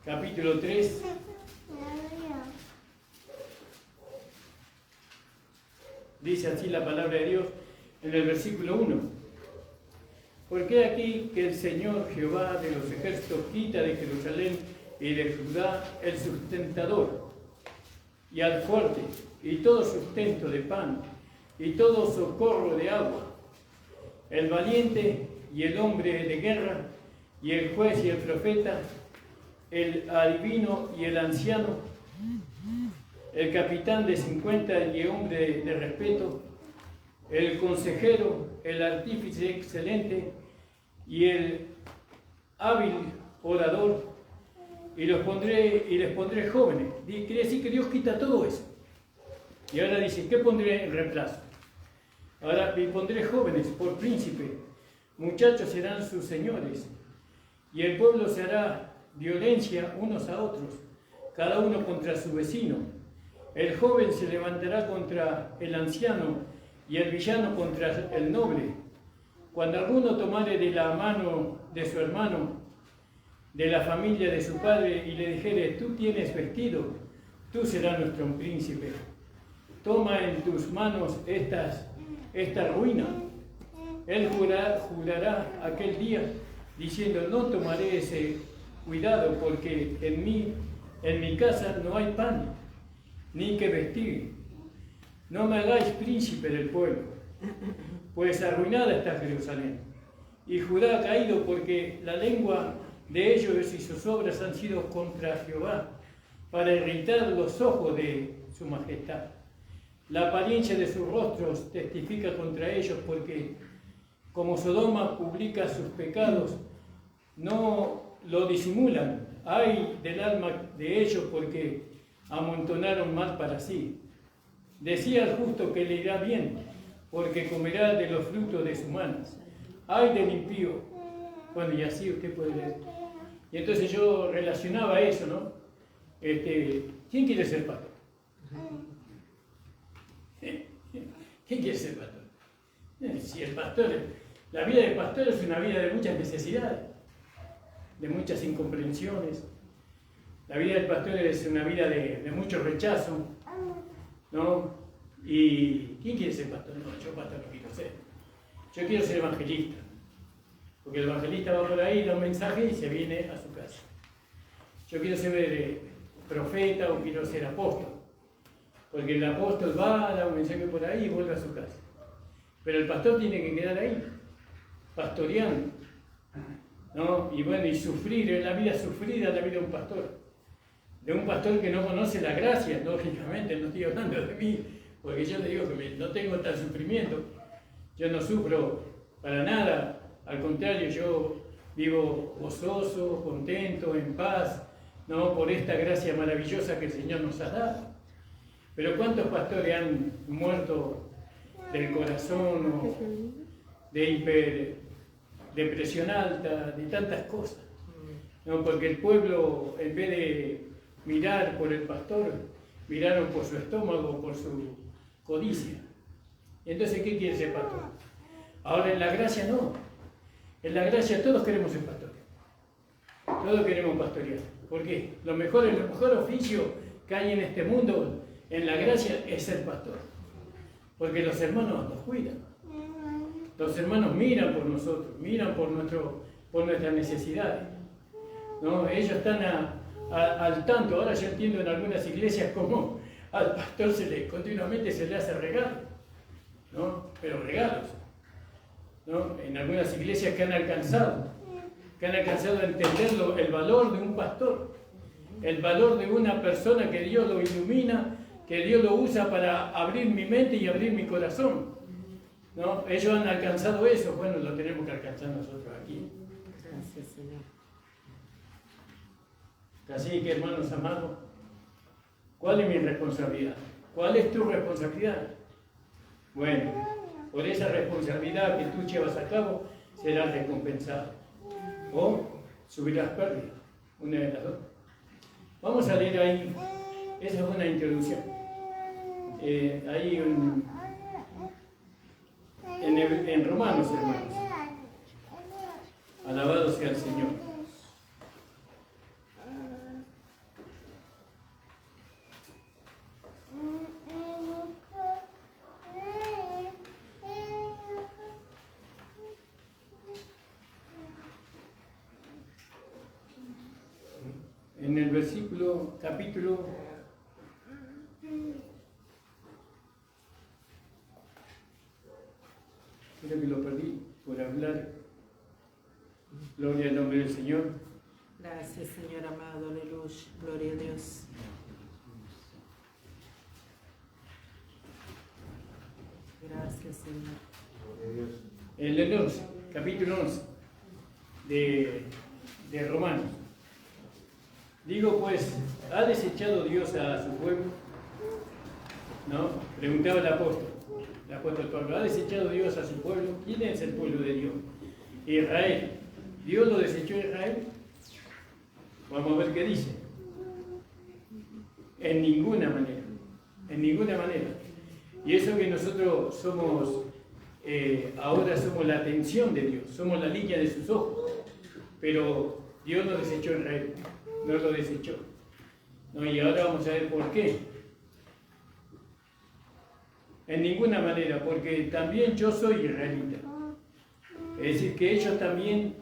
Capítulo 3. Dice así la palabra de Dios en el versículo 1. Porque aquí que el Señor Jehová de los ejércitos quita de Jerusalén y de Judá el sustentador. y al fuerte, y todo sustento de pan, y todo socorro de agua, el valiente y el hombre de guerra, y el juez y el profeta, el adivino y el anciano, el capitán de 50 y hombre de respeto, el consejero, el artífice excelente y el hábil orador, y les pondré jóvenes. Quiere decir que Dios quita todo eso. Y ahora dice, ¿qué pondré en reemplazo? Ahora pondré jóvenes por príncipe, muchachos serán sus señores, y el pueblo se hará violencia unos a otros, cada uno contra su vecino. El joven se levantará contra el anciano, y el villano contra el noble. Cuando alguno tomare de la mano de su hermano, de la familia de su padre, y le dijere, tú tienes vestido, tú serás nuestro príncipe. Toma en tus manos esta ruina. Él jurará aquel día, diciendo, no tomaré ese cuidado, porque en mi casa no hay pan, ni que vestir. No me hagáis príncipe del pueblo, pues arruinada está Jerusalén, y Judá ha caído, porque la lengua de ellos y sus obras han sido contra Jehová, para irritar los ojos de su majestad. La apariencia de sus rostros testifica contra ellos, porque como Sodoma publica sus pecados, no lo disimulan. Ay del alma de ellos, porque amontonaron mal para sí. Decía el justo que le irá bien, porque comerá de los frutos de sus manos. Ay del impío. Bueno, y así usted puede leer. Y entonces yo relacionaba eso, ¿no? ¿Quién quiere ser pastor? ¿Quién quiere ser pastor? Si el pastor, la vida del pastor es una vida de muchas necesidades, de muchas incomprensiones. La vida del pastor es una vida de mucho rechazo, ¿no? ¿Y quién quiere ser pastor? No, yo pastor no quiero ser. Yo quiero ser evangelista. Porque el evangelista va por ahí, da un mensaje y se viene a su casa. Yo quiero ser profeta o quiero ser apóstol. Porque el apóstol va, da un mensaje por ahí y vuelve a su casa. Pero el pastor tiene que quedar ahí, pastoreando, ¿no? Y bueno, y sufrir, es la vida sufrida, la vida de un pastor. De un pastor que no conoce la gracia, lógicamente, no estoy hablando de mí, porque yo le digo que no tengo tal sufrimiento. Yo no sufro para nada. Al contrario, yo vivo gozoso, contento, en paz, ¿no? Por esta gracia maravillosa que el Señor nos ha dado. Pero ¿cuántos pastores han muerto del corazón o de depresión alta, de tantas cosas? ¿No? Porque el pueblo, en vez de mirar por el pastor, miraron por su estómago, por su codicia. Entonces, ¿qué quiere ser pastor? Ahora en la gracia no. En la gracia todos queremos ser pastores. Todos queremos pastorear. ¿Por qué? El mejor oficio que hay en este mundo, en la gracia, es ser pastor. Porque los hermanos nos cuidan. Los hermanos miran por nosotros, miran por nuestras necesidades, ¿no? Ellos están al tanto. Ahora yo entiendo en algunas iglesias cómo al pastor continuamente se le hace regalo, ¿no? Pero regalos, ¿no? En algunas iglesias que han alcanzado a entender el valor de un pastor, el valor de una persona que Dios lo ilumina, que Dios lo usa para abrir mi mente y abrir mi corazón, ¿no? Ellos han alcanzado eso, bueno, lo tenemos que alcanzar nosotros aquí. Gracias, Señor. Así que, hermanos amados, ¿cuál es mi responsabilidad? ¿Cuál es tu responsabilidad? Bueno, por esa responsabilidad que tú llevas a cabo, serás recompensado. O subirás pérdidas, una de las dos. Vamos a leer ahí, esa es una introducción. Ahí en Romanos, hermanos. Alabado sea el Señor. En el capítulo Creo que lo perdí por hablar. Gloria al nombre del Señor. Gracias, Señor amado, aleluya, gloria a Dios. Gracias, Señor. En el 11, capítulo 11 de Romanos. Digo pues, ¿ha desechado Dios a su pueblo? ¿No? Preguntaba el apóstol Pablo, ¿ha desechado Dios a su pueblo? ¿Quién es el pueblo de Dios? Israel. ¿Dios lo desechó a Israel? Vamos a ver qué dice. En ninguna manera. En ninguna manera. Y eso que nosotros somos, ahora somos la atención de Dios, somos la línea de sus ojos. Pero Dios no desechó a Israel, no lo desechó. ¿No? Y ahora vamos a ver por qué. En ninguna manera, porque también yo soy israelita. Es decir, que ellos también,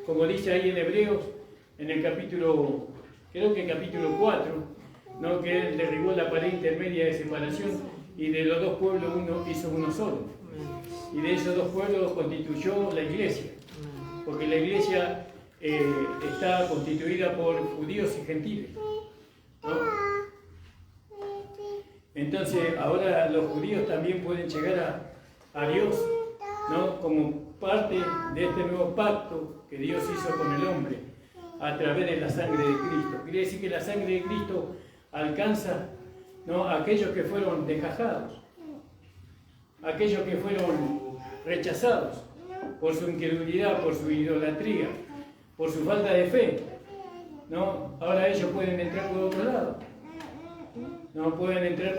como dice ahí en Hebreos, en el capítulo, creo que en capítulo 4, ¿no? Que él derribó la pared intermedia de separación y de los dos pueblos uno hizo uno solo. Y de esos dos pueblos constituyó la iglesia, porque la iglesia está constituida por judíos y gentiles, ¿no? Entonces ahora los judíos también pueden llegar a Dios, ¿no? Como parte de este nuevo pacto que Dios hizo con el hombre a través de la sangre de Cristo. Quiere decir que la sangre de Cristo alcanza, ¿no?, a aquellos que fueron desgajados, aquellos que fueron rechazados por su incredulidad, por su idolatría, por su falta de fe, ¿no? Ahora ellos pueden entrar por otro lado, ¿no? Pueden entrar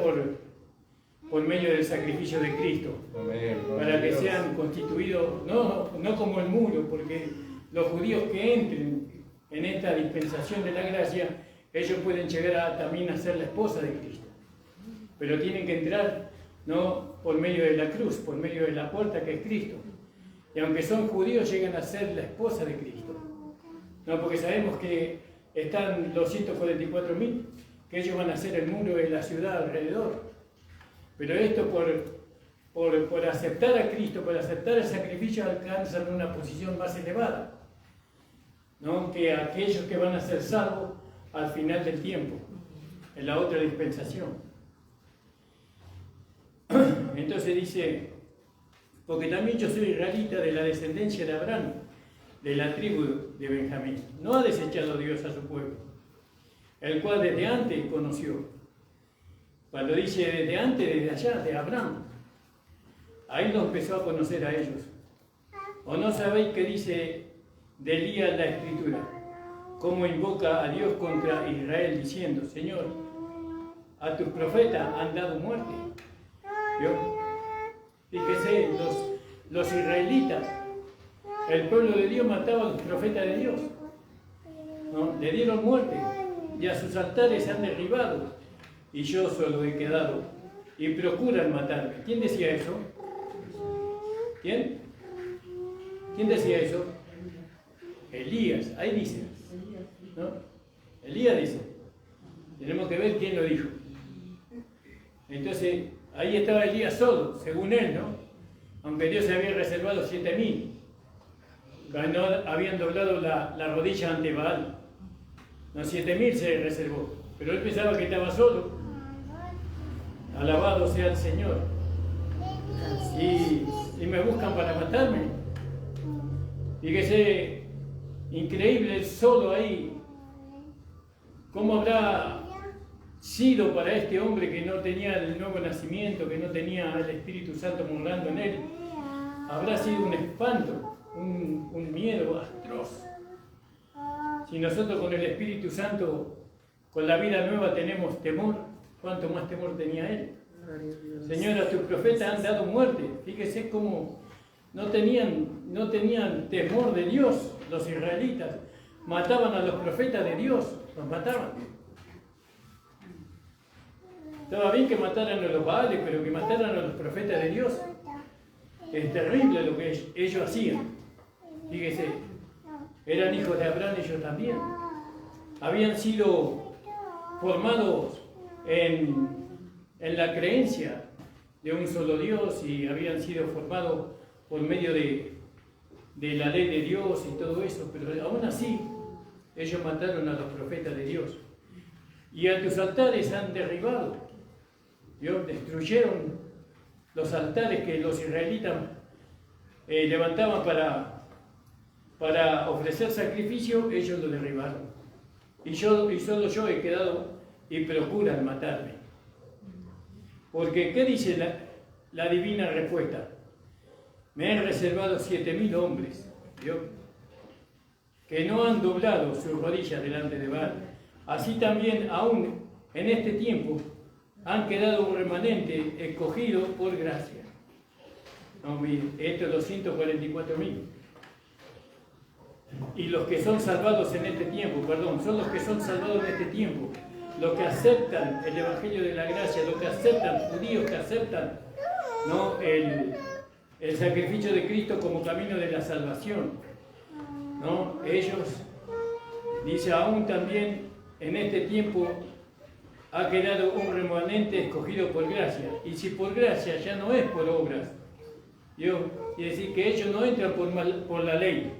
por medio del sacrificio de Cristo, para que sean constituidos, no como el muro, porque los judíos que entren en esta dispensación de la gracia, ellos pueden llegar también a ser la esposa de Cristo, pero tienen que entrar, ¿no?, por medio de la cruz, por medio de la puerta que es Cristo. Y aunque son judíos, llegan a ser la esposa de Cristo, ¿no? Porque sabemos que están los 144.000, que ellos van a ser el muro de la ciudad alrededor. Pero esto por aceptar a Cristo, por aceptar el sacrificio, alcanzan una posición más elevada, ¿no?, que aquellos que van a ser salvos al final del tiempo, en la otra dispensación. Entonces dice, porque también yo soy israelita de la descendencia de Abraham, de la tribu de Benjamín. No ha desechado Dios a su pueblo, el cual desde antes conoció. Cuando dice desde antes, desde allá, de Abraham, ahí lo empezó a conocer a ellos. ¿O no sabéis qué dice de Elías la Escritura? Cómo invoca a Dios contra Israel diciendo, Señor, a tus profetas han dado muerte. ¿Vio? Fíjese, los israelitas, el pueblo de Dios mataba a los profetas de Dios, ¿no? Le dieron muerte y a sus altares se han derribado y yo solo he quedado y procuran matarme. ¿Quién decía eso? ¿Quién? ¿Quién decía eso? Elías, ahí dice, ¿no? Elías dice. Tenemos que ver quién lo dijo. Entonces, ahí estaba Elías solo, según él, ¿no? Aunque Dios se había reservado 7.000. No habían doblado la rodilla ante Baal. No, 7.000 se reservó. Pero él pensaba que estaba solo. Alabado sea el Señor. Y me buscan para matarme. Fíjese, increíble el solo ahí. ¿Cómo habrá sido para este hombre que no tenía el nuevo nacimiento, que no tenía el Espíritu Santo morando en él? Habrá sido un espanto, un miedo atroz. Si nosotros con el Espíritu Santo, con la vida nueva tenemos temor, ¿cuánto más temor tenía él? Señor, a tus profetas han dado muerte. Fíjese cómo no tenían temor de Dios los israelitas. Mataban a los profetas de Dios, los mataban. Estaba bien que mataran a los Baales, pero que mataran a los profetas de Dios. Es terrible lo que ellos hacían. Fíjese, eran hijos de Abraham ellos también. Habían sido formados en la creencia de un solo Dios y habían sido formados por medio de la ley de Dios y todo eso, pero aún así ellos mataron a los profetas de Dios. Y a tus altares han derribado. Dios destruyeron los altares que los israelitas levantaban para ofrecer sacrificio, ellos lo derribaron. Y solo yo he quedado y procuran matarme. Porque, ¿qué dice la divina respuesta? Me han reservado 7.000 hombres, ¿vio? Que no han doblado sus rodillas delante de Baal. Así también, aún en este tiempo, han quedado un remanente escogido por gracia. No, miren, estos 244.000. Y los que son salvados en este tiempo, son los que son salvados en este tiempo, los que aceptan el Evangelio de la gracia, los que aceptan, judíos que aceptan, ¿no?, el sacrificio de Cristo como camino de la salvación, ¿no? Ellos, dice, aún también en este tiempo ha quedado un remanente escogido por gracia. Y si por gracia ya no es por obras, quiere decir que ellos no entran por la ley,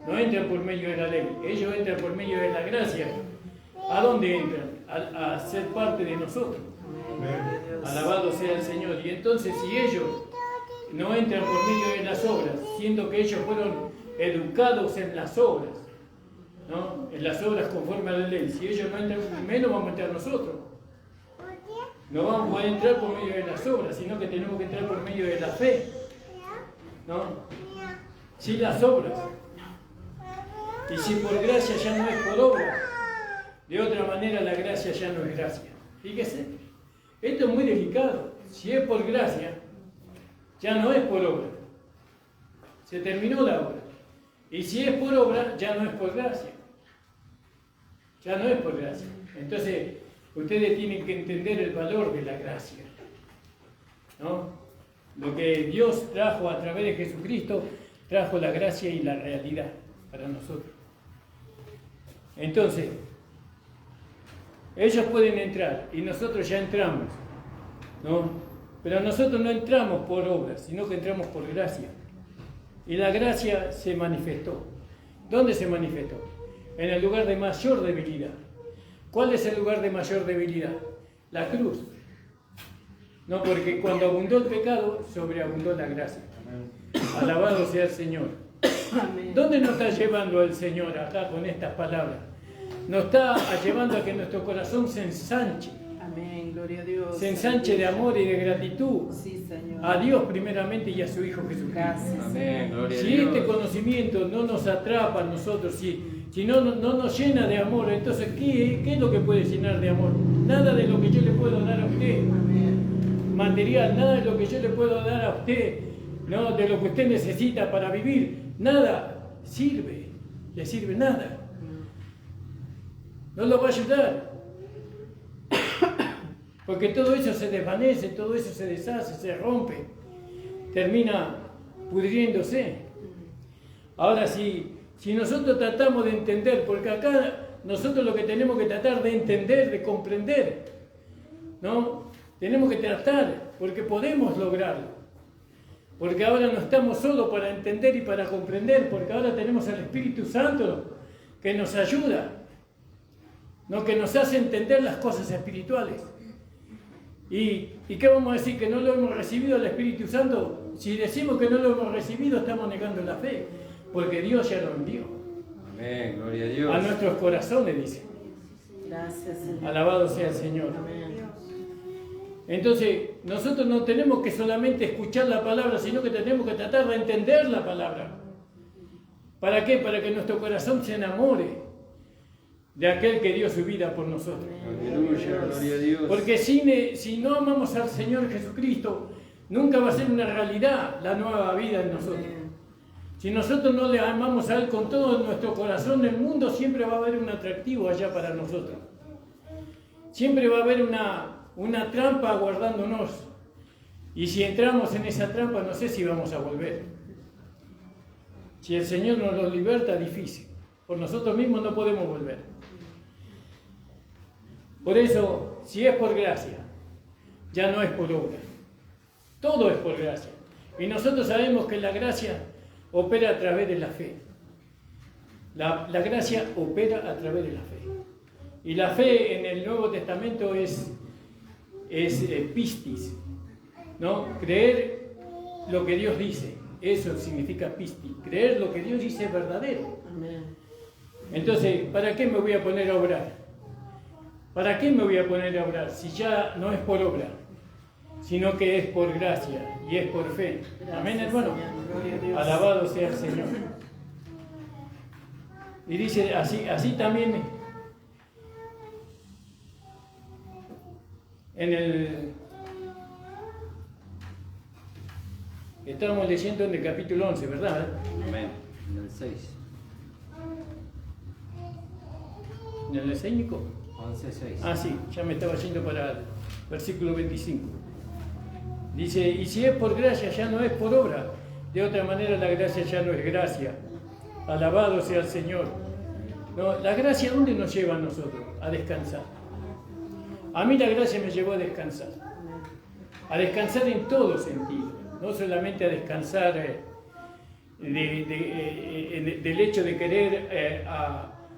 no entran por medio de la ley, ellos entran por medio de la gracia. ¿A dónde entran? A ser parte de nosotros. Alabado sea el Señor. Y entonces, si ellos no entran por medio de las obras, siendo que ellos fueron educados en las obras, ¿no?, en las obras conforme a la ley, si ellos no entran, menos vamos a entrar nosotros. No vamos a poder entrar por medio de las obras, sino que tenemos que entrar por medio de la fe, ¿no? Sí, las obras. Y si por gracia ya no es por obra, de otra manera la gracia ya no es gracia. Fíjese, esto es muy delicado. Si es por gracia, ya no es por obra. Se terminó la obra. Y si es por obra, ya no es por gracia. Ya no es por gracia. Entonces, ustedes tienen que entender el valor de la gracia, ¿no? Lo que Dios trajo a través de Jesucristo, trajo la gracia y la realidad para nosotros. Entonces, ellos pueden entrar y nosotros ya entramos, ¿no? Pero nosotros no entramos por obras, sino que entramos por gracia. Y la gracia se manifestó. ¿Dónde se manifestó? En el lugar de mayor debilidad. ¿Cuál es el lugar de mayor debilidad? La cruz. No, porque cuando abundó el pecado, sobreabundó la gracia. Alabado sea el Señor. ¿Dónde nos está llevando el Señor acá con estas palabras? Nos está llevando a que nuestro corazón se ensanche. Amén, gloria a Dios. Se ensanche de amor y de gratitud. Sí, Señor. A Dios primeramente y a su Hijo Jesucristo. Gracias. Amén, gloria a Si Dios. este conocimiento no nos atrapa a nosotros, si no nos llena de amor, entonces ¿qué es lo que puede llenar de amor? Nada de lo que yo le puedo dar a usted. Material, nada de lo que yo le puedo dar a usted, no, de lo que usted necesita para vivir, nada le sirve nada. No lo va a ayudar. Porque todo eso se desvanece, todo eso se deshace, se rompe, termina pudriéndose. Ahora, si nosotros tratamos de entender, porque acá nosotros lo que tenemos que tratar de entender, de comprender, ¿no? Tenemos que tratar, porque podemos lograrlo. Porque ahora no estamos solo para entender y para comprender, porque ahora tenemos al Espíritu Santo que nos ayuda, ¿no?, que nos hace entender las cosas espirituales. ¿Y qué vamos a decir? ¿Que no lo hemos recibido al Espíritu Santo? Si decimos que no lo hemos recibido, estamos negando la fe, porque Dios ya lo envió. Amén, gloria a Dios. A nuestros corazones, dice. Gracias, Señor. Alabado sea el Señor. Amén. Entonces, nosotros no tenemos que solamente escuchar la palabra, sino que tenemos que tratar de entender la palabra. ¿Para qué? Para que nuestro corazón se enamore de aquel que dio su vida por nosotros. Aleluya, gloria a Dios. Porque si no amamos al Señor Jesucristo, nunca va a ser una realidad la nueva vida en nosotros. Si nosotros no le amamos a Él con todo nuestro corazón, el mundo siempre va a haber un atractivo allá para nosotros. Siempre va a haber una trampa aguardándonos. Y si entramos en esa trampa, no sé si vamos a volver. Si el Señor nos lo liberta, difícil. Por nosotros mismos no podemos volver. Por eso, si es por gracia, ya no es por obra. Todo es por gracia. Y nosotros sabemos que la gracia opera a través de la fe. La gracia opera a través de la fe. Y la fe en el Nuevo Testamento es pistis, ¿no? Creer lo que Dios dice. Eso significa pistis. Creer lo que Dios dice es verdadero. Entonces, ¿para qué me voy a poner a obrar? ¿Para qué me voy a poner a obrar si ya no es por obra, sino que es por gracia y es por fe? Amén, hermano. Alabado sea el Señor. Y dice así también estamos leyendo en el capítulo 11, ¿verdad? Amén. En el 6. ¿En el 6, Nico? 11:6. Ah, sí, ya me estaba yendo para el versículo 25. Dice, y si es por gracia, ya no es por obra. De otra manera, la gracia ya no es gracia. Alabado sea el Señor. No, la gracia, ¿dónde nos lleva a nosotros? A descansar. A mí la gracia me llevó a descansar. A descansar en todo sentido. No solamente a descansar del hecho de querer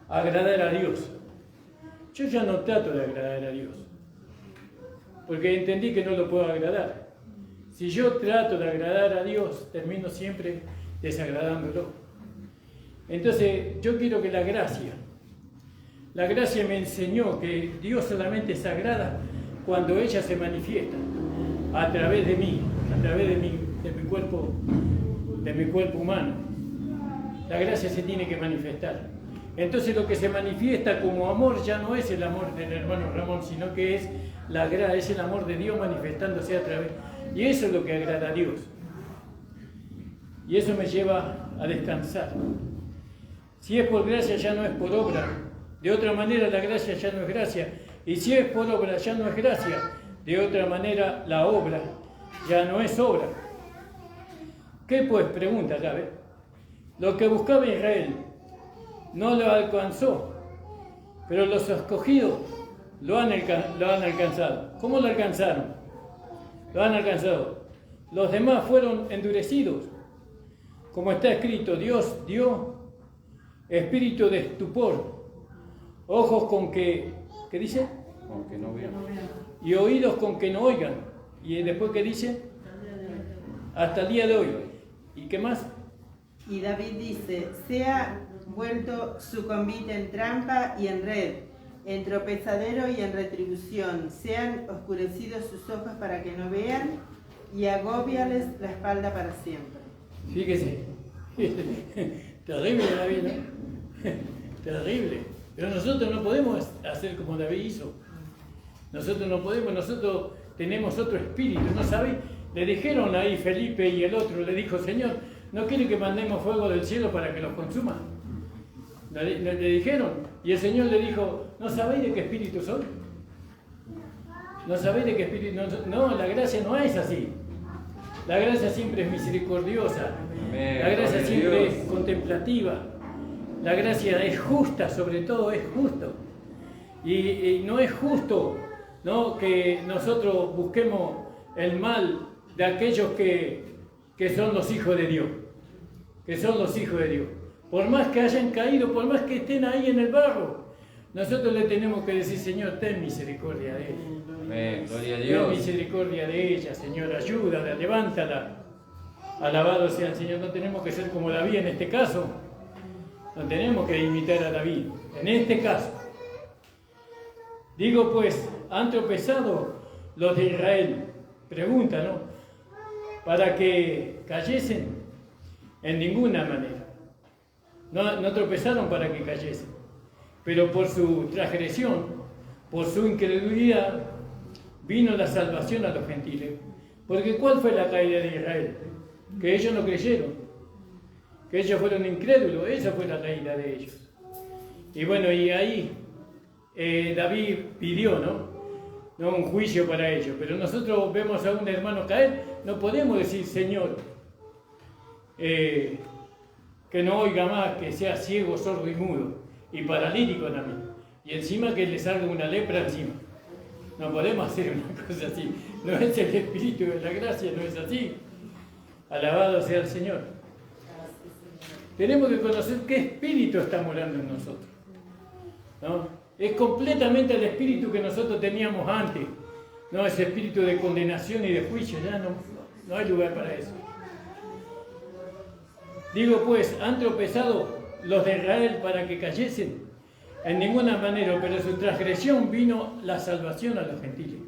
agradar a Dios. Yo ya no trato de agradar a Dios, porque entendí que no lo puedo agradar. Si yo trato de agradar a Dios, termino siempre desagradándolo. Entonces, yo quiero que la gracia me enseñó que Dios solamente es sagrada cuando ella se manifiesta a través de mí, a través de mi cuerpo humano. La gracia se tiene que manifestar. Entonces lo que se manifiesta como amor ya no es el amor del hermano Ramón, sino que es el amor de Dios manifestándose a través. Y eso es lo que agrada a Dios. Y eso me lleva a descansar. Si es por gracia ya no es por obra. De otra manera la gracia ya no es gracia. Y si es por obra ya no es gracia. De otra manera la obra ya no es obra. ¿Qué pues? Pregunta ya, ¿ves? Lo que buscaba Israel no lo alcanzó, pero los escogidos lo han alcanzado. ¿Cómo lo alcanzaron? Lo han alcanzado. Los demás fueron endurecidos. Como está escrito, Dios dio espíritu de estupor, ojos con que, ¿qué dice? Con que no vean. Y oídos con que no oigan. Y después, ¿qué dice? Hasta el día de hoy. ¿Y qué más? Y David dice, sea vuelto su convite en trampa y en red, en tropezadero y en retribución, sean oscurecidos sus ojos para que no vean y agóbiales la espalda para siempre. Fíjese, terrible David, ¿no? Terrible. Pero nosotros no podemos hacer como David hizo. Nosotros no podemos, nosotros tenemos otro espíritu, ¿no sabéis? Le dijeron ahí Felipe y el otro, le dijo, Señor, ¿no quiere que mandemos fuego del cielo para que los consuma? Le dijeron, y el Señor le dijo, ¿no sabéis de qué espíritu soy? ¿No sabéis de qué espíritu? No, la gracia no es así. La gracia siempre es misericordiosa. La gracia siempre es contemplativa. La gracia es justa, sobre todo es justo. Y no es justo, ¿no?, que nosotros busquemos el mal de aquellos que son los hijos de Dios. Que son los hijos de Dios. Por más que hayan caído, por más que estén ahí en el barro, nosotros le tenemos que decir, Señor, ten misericordia de ella. Amén, gloria a Dios. Ten misericordia de ella, Señor, ayúdala, levántala. Alabado sea el Señor. No tenemos que ser como David en este caso. No tenemos que imitar a David. En este caso. Digo pues, han tropezado los de Israel. Pregunta, ¿no? Para que cayesen. En ninguna manera. No tropezaron para que cayesen. Pero por su transgresión, por su incredulidad, vino la salvación a los gentiles. Porque ¿cuál fue la caída de Israel? Que ellos no creyeron. Que ellos fueron incrédulos. Esa fue la caída de ellos. Y bueno, y ahí David pidió, ¿no? Un juicio para ellos. Pero nosotros vemos a un hermano caer, no podemos decir, Señor, que no oiga más, que sea ciego, sordo y mudo, y paralítico también, y encima que le salga una lepra encima. No podemos hacer una cosa así. No es el espíritu de la gracia, no es así. Alabado sea el Señor. Tenemos que conocer qué espíritu está morando en nosotros, ¿no? Es completamente el espíritu que nosotros teníamos antes, ¿no? Ese espíritu de condenación y de juicio, ya no hay lugar para eso. Digo pues, ¿han tropezado los de Israel para que cayesen? En ninguna manera, pero en su transgresión vino la salvación a los gentiles,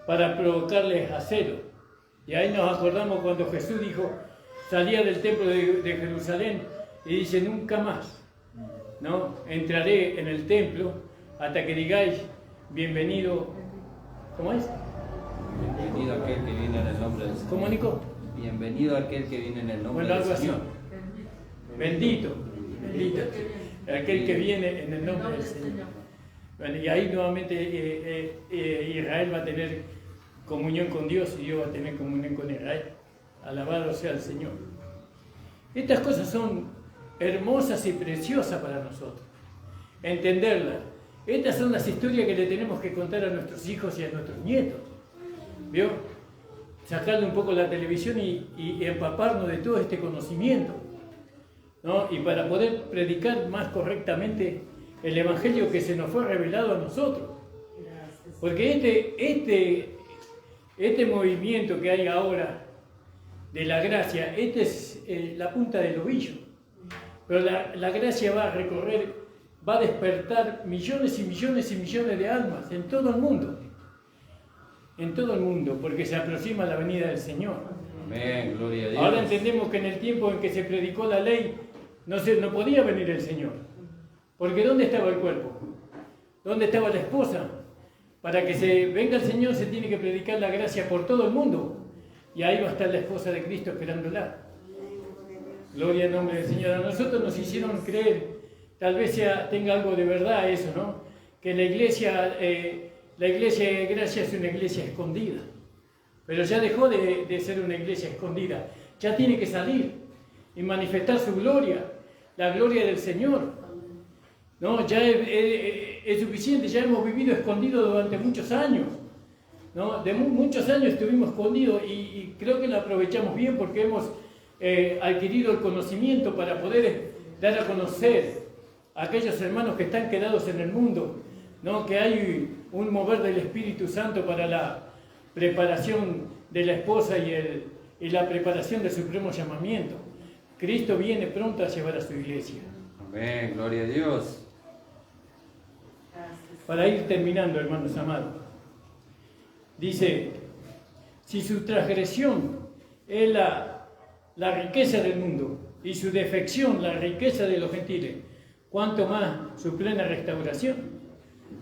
para provocarles a celo. Y ahí nos acordamos cuando Jesús dijo, salía del templo de Jerusalén y dice, nunca más, ¿no? Entraré en el templo hasta que digáis, bienvenido, ¿cómo es? Bienvenido aquel que viene en el nombre del Señor. ¿Cómo, Nico? Bienvenido aquel que viene en el nombre Bueno, del algo Señor. así. Bendito, aquel que viene en el nombre del Señor. Bueno, y ahí nuevamente Israel va a tener comunión con Dios y Dios va a tener comunión con Israel. Alabado sea el Señor. Estas cosas son hermosas y preciosas para nosotros. Entenderlas. Estas son las historias que le tenemos que contar a nuestros hijos y a nuestros nietos. ¿Vio? Sacarle un poco la televisión y empaparnos de todo este conocimiento, ¿no? Y para poder predicar más correctamente el Evangelio que se nos fue revelado a nosotros. Porque este movimiento que hay ahora de la gracia, es la punta del ovillo. Pero la gracia va a recorrer, va a despertar millones y millones y millones de almas en todo el mundo. En todo el mundo, porque se aproxima la venida del Señor. Amén, gloria a Dios. Ahora entendemos que en el tiempo en que se predicó la ley, no podía venir el Señor. Porque ¿dónde estaba el cuerpo? ¿Dónde estaba la esposa? Para que se venga el Señor se tiene que predicar la gracia por todo el mundo. Y ahí va a estar la esposa de Cristo esperándola. Gloria al nombre del Señor. A nosotros nos hicieron creer, tal vez tenga algo de verdad eso, ¿no? Que la iglesia de gracia es una iglesia escondida. Pero ya dejó de ser una iglesia escondida. Ya tiene que salir y manifestar su gloria, la gloria del Señor. No, ya es suficiente, ya hemos vivido escondidos durante muchos años. ¿No? De muchos años estuvimos escondidos y creo que lo aprovechamos bien porque hemos adquirido el conocimiento para poder dar a conocer a aquellos hermanos que están quedados en el mundo, ¿no? Que hay un mover del Espíritu Santo para la preparación de la esposa y la preparación del supremo llamamiento. Cristo viene pronto a llevar a su iglesia. Amén, gloria a Dios. Para ir terminando, hermanos amados, dice, si su transgresión es la riqueza del mundo y su defección la riqueza de los gentiles, ¿cuánto más su plena restauración?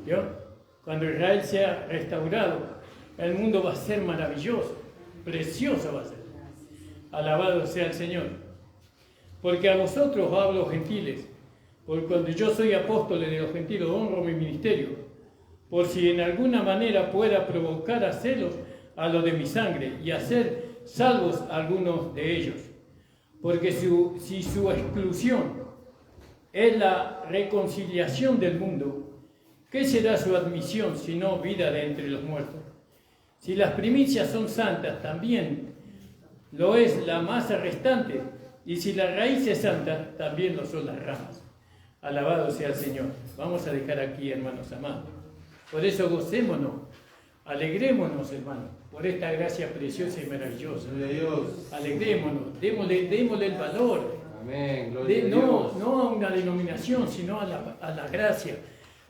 ¿Vio? Cuando Israel sea restaurado, el mundo va a ser maravilloso, precioso va a ser. Alabado sea el Señor. Porque a vosotros hablo, gentiles, porque cuando yo soy apóstol de los gentiles, honro mi ministerio, por si en alguna manera pueda provocar a celos a los de mi sangre y hacer salvos a algunos de ellos. Porque si su exclusión es la reconciliación del mundo, ¿qué será su admisión si no vida de entre los muertos? Si las primicias son santas, también lo es la masa restante, y si la raíz es santa, también lo son las ramas. Alabado sea el Señor. Vamos a dejar aquí, hermanos amados. Por eso gocémonos, alegrémonos, hermanos, por esta gracia preciosa y maravillosa. Alegrémonos, démosle el valor. Amén, gloria a Dios. No a una denominación, sino a la gracia.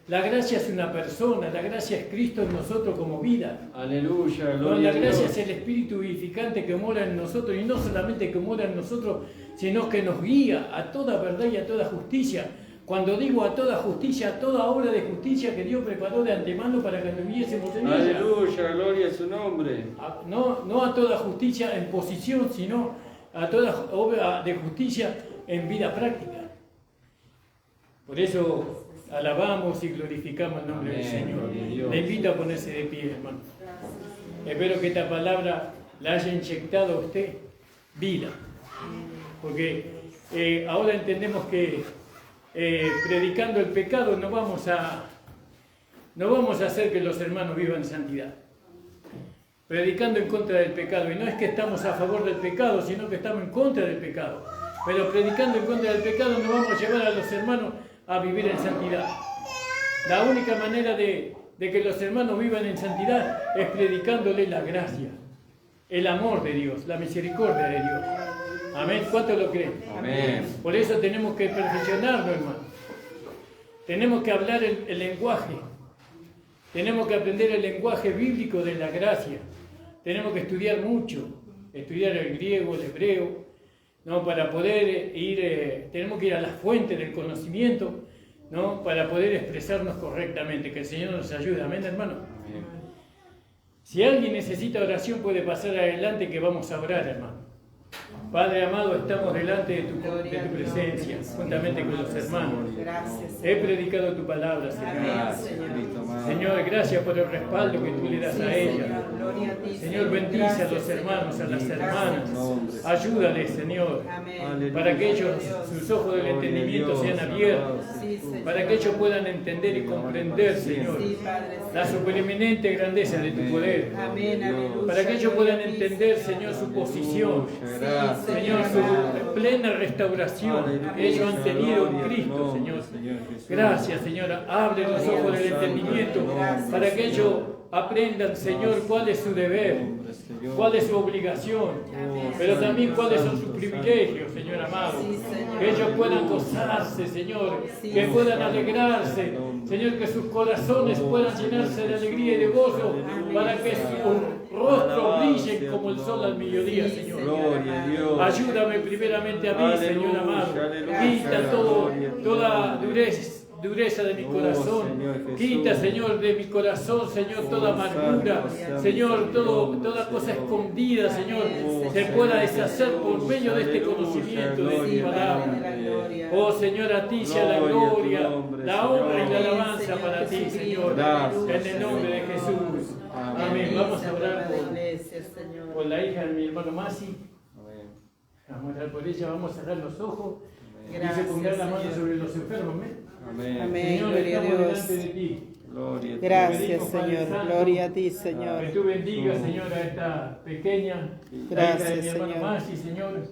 La gracia es una persona, la gracia es Cristo en nosotros como vida. Aleluya, gloria a Dios. La gracia es el Espíritu vivificante que mora en nosotros, y no solamente que mora en nosotros, sino que nos guía a toda verdad y a toda justicia. Cuando digo a toda justicia, a toda obra de justicia que Dios preparó de antemano para que anduviésemos en ella. Aleluya, gloria a su nombre. No a toda justicia en posición, sino a toda obra de justicia en vida práctica. Por eso alabamos y glorificamos el nombre del Señor. Le invito a ponerse de pie, hermano. Espero que esta palabra la haya inyectado a usted vida. Porque ahora entendemos que predicando el pecado no vamos a hacer que los hermanos vivan en santidad. predicando en contra del pecado. Y no es que estamos a favor del pecado, sino que estamos en contra del pecado. Pero predicando en contra del pecado no vamos a llevar a los hermanos a vivir en santidad. La única manera de que los hermanos vivan en santidad es predicándoles la gracia, el amor de Dios, la misericordia de Dios. Amén. ¿Cuántos lo creen? Amén. Por eso tenemos que perfeccionarnos, hermano. Tenemos que hablar el lenguaje. Tenemos que aprender el lenguaje bíblico de la gracia. Tenemos que estudiar mucho, estudiar el griego, el hebreo, ¿no? Para poder ir, tenemos que ir a la fuente del conocimiento, ¿no? Para poder expresarnos correctamente. Que el Señor nos ayude. Amén, hermano. Amén. Si alguien necesita oración, puede pasar adelante que vamos a orar, hermano. Padre amado, estamos delante de tu presencia, juntamente con los hermanos. He predicado tu palabra, Señor. Señor, gracias por el respaldo que tú le das a ella. Señor, bendice a los hermanos, a las hermanas. Ayúdales, Señor, para que ellos, sus ojos del entendimiento sean abiertos, para que ellos puedan entender y comprender, Señor, la supereminente grandeza de tu poder, para que ellos puedan entender, Señor, su posición, Señor, su plena restauración que ellos han tenido en Cristo, Señor. Gracias, Señor. Abre los ojos del entendimiento para que ellos aprendan, Señor, cuál es su deber, cuál es su obligación, pero también cuáles son sus privilegios, Señor amado. Que ellos puedan gozarse, Señor, que puedan alegrarse, Señor, que sus corazones puedan llenarse de alegría y de gozo para que su rostro brille como el sol al mediodía, Señor. Ayúdame primeramente a mí, Señor amado. Quita toda dureza de mi corazón. Quita, Señor, de mi corazón, Señor, toda amargura, Señor, toda cosa escondida, Señor, se pueda deshacer por medio de este conocimiento de tu palabra. Oh, Señor, a ti sea la gloria, la honra y la alabanza para ti, Señor, en el nombre de Jesús. Amén. Vamos a orar por la hija de mi hermano Masi. Vamos a orar por ella, vamos a cerrar los ojos y se pongan las manos sobre los enfermos. Amén. Señor, Gloria a Dios. delante de ti. Gracias, Señor. Gloria a ti, Señor. Que tú bendigas, Señor, a esta pequeña, Gracias, a mi hermano Señor. Masi, Señor.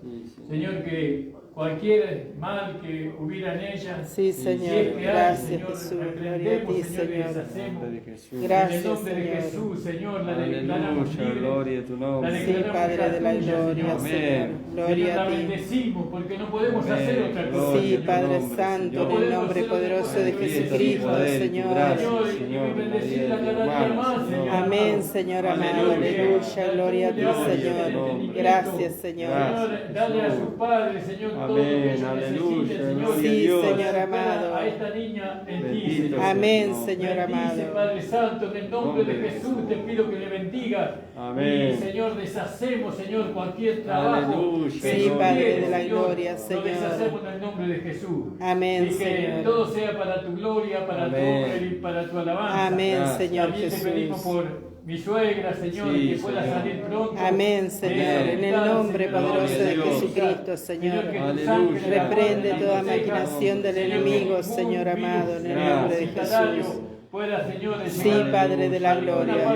Señor, que cualquier mal que hubiera en ella, Sí, si Señor. es que hay, Gracias, Señor, Jesús. Gloria a reprendemos, ti, Señor, y Señor. deshacemos. En el Gracias, nombre de Señor. Jesús, Señor, la declaramos libre. Gloria a tu nombre. La Sí, declaramos Padre de la tuya, gloria, Señor. Señor. Señor, Gloria la a ti. bendecimos porque no podemos hacer otra cosa. Sí, Señor. Padre Santo, en el nombre poderoso de Jesucristo, Señor. Señor, y bendecirla cada día más, Señor. Amén, Señor amado. Aleluya. Gloria a ti, Señor. Gracias, Señor. Señor, dale a sus padres, Señor, todo lo que ellos necesiten, Señor. Sí, Señor Para amado. a esta niña en ti, Señor. Amén, Señor Bendice, amado. Padre Santo, en el nombre de Jesús te pido que le bendiga. Amén. Y, Señor, deshacemos, Señor, cualquier trabajo. Aleluya. que Sí, no Padre quiere, de la Señor, gloria, Lo Señor. deshacemos en el nombre de Jesús. Amén, Y que Señor. todo sea para tu gloria, para tu Amén. honra y para tu alabanza. Amén, Señor También te pedimos Jesús. por mi suegra, Señor, Sí, que pueda Señor. salir pronto. Amén, Señor. En el nombre poderoso de Jesucristo, Señor. Reprende toda maquinación del enemigo, Señor amado, en el nombre de Jesús. Sí, Padre de la gloria.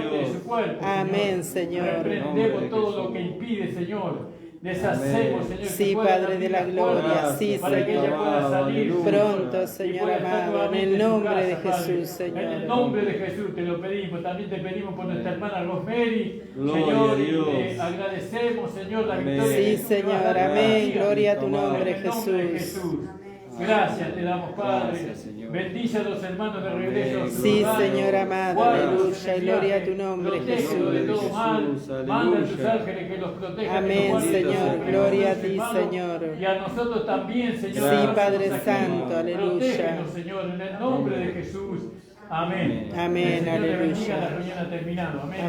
Amén, Señor. Reprendemos todo lo que impide, Señor. Deshacemos, Señor. Sí, que pueda Padre abrir de la las gloria. puertas Sí, para que ella Señor. pueda salir, Pronto, y Señor pueda estar amado, en nuevamente el su nombre de casa, Padre. Jesús, Señor. En el nombre de Jesús te lo pedimos. También te pedimos por nuestra hermana Rosemary. Gloria Señor, a Dios. te agradecemos, Señor, la Amén. victoria. Sí, que tú Señor. vas a dar cada Amén. día. Gloria a tu nombre, En el nombre de Jesús. Jesús. Gracias te damos, Padre. Gracias, Señor. Bendice a los hermanos de regreso. a sus Sí, hogares. Señor amado. Guárdalos Aleluya. en el Gloria a viaje. tu nombre, Protégelos de Jesús. todo mal. Jesús, Manda a tus aleluya. ángeles que los protejan. Amén, que los guarden Señor. siempre, Gloria a Jesús, ti, hermano. Señor. Y a nosotros también, Señor. Sí, que Padre estamos aquí. Santo, aleluya. Protégenos, Señor, en el nombre de Jesús. Amén. Amén, El Señor te aleluya. bendiga, la reunión ha terminado. Amén.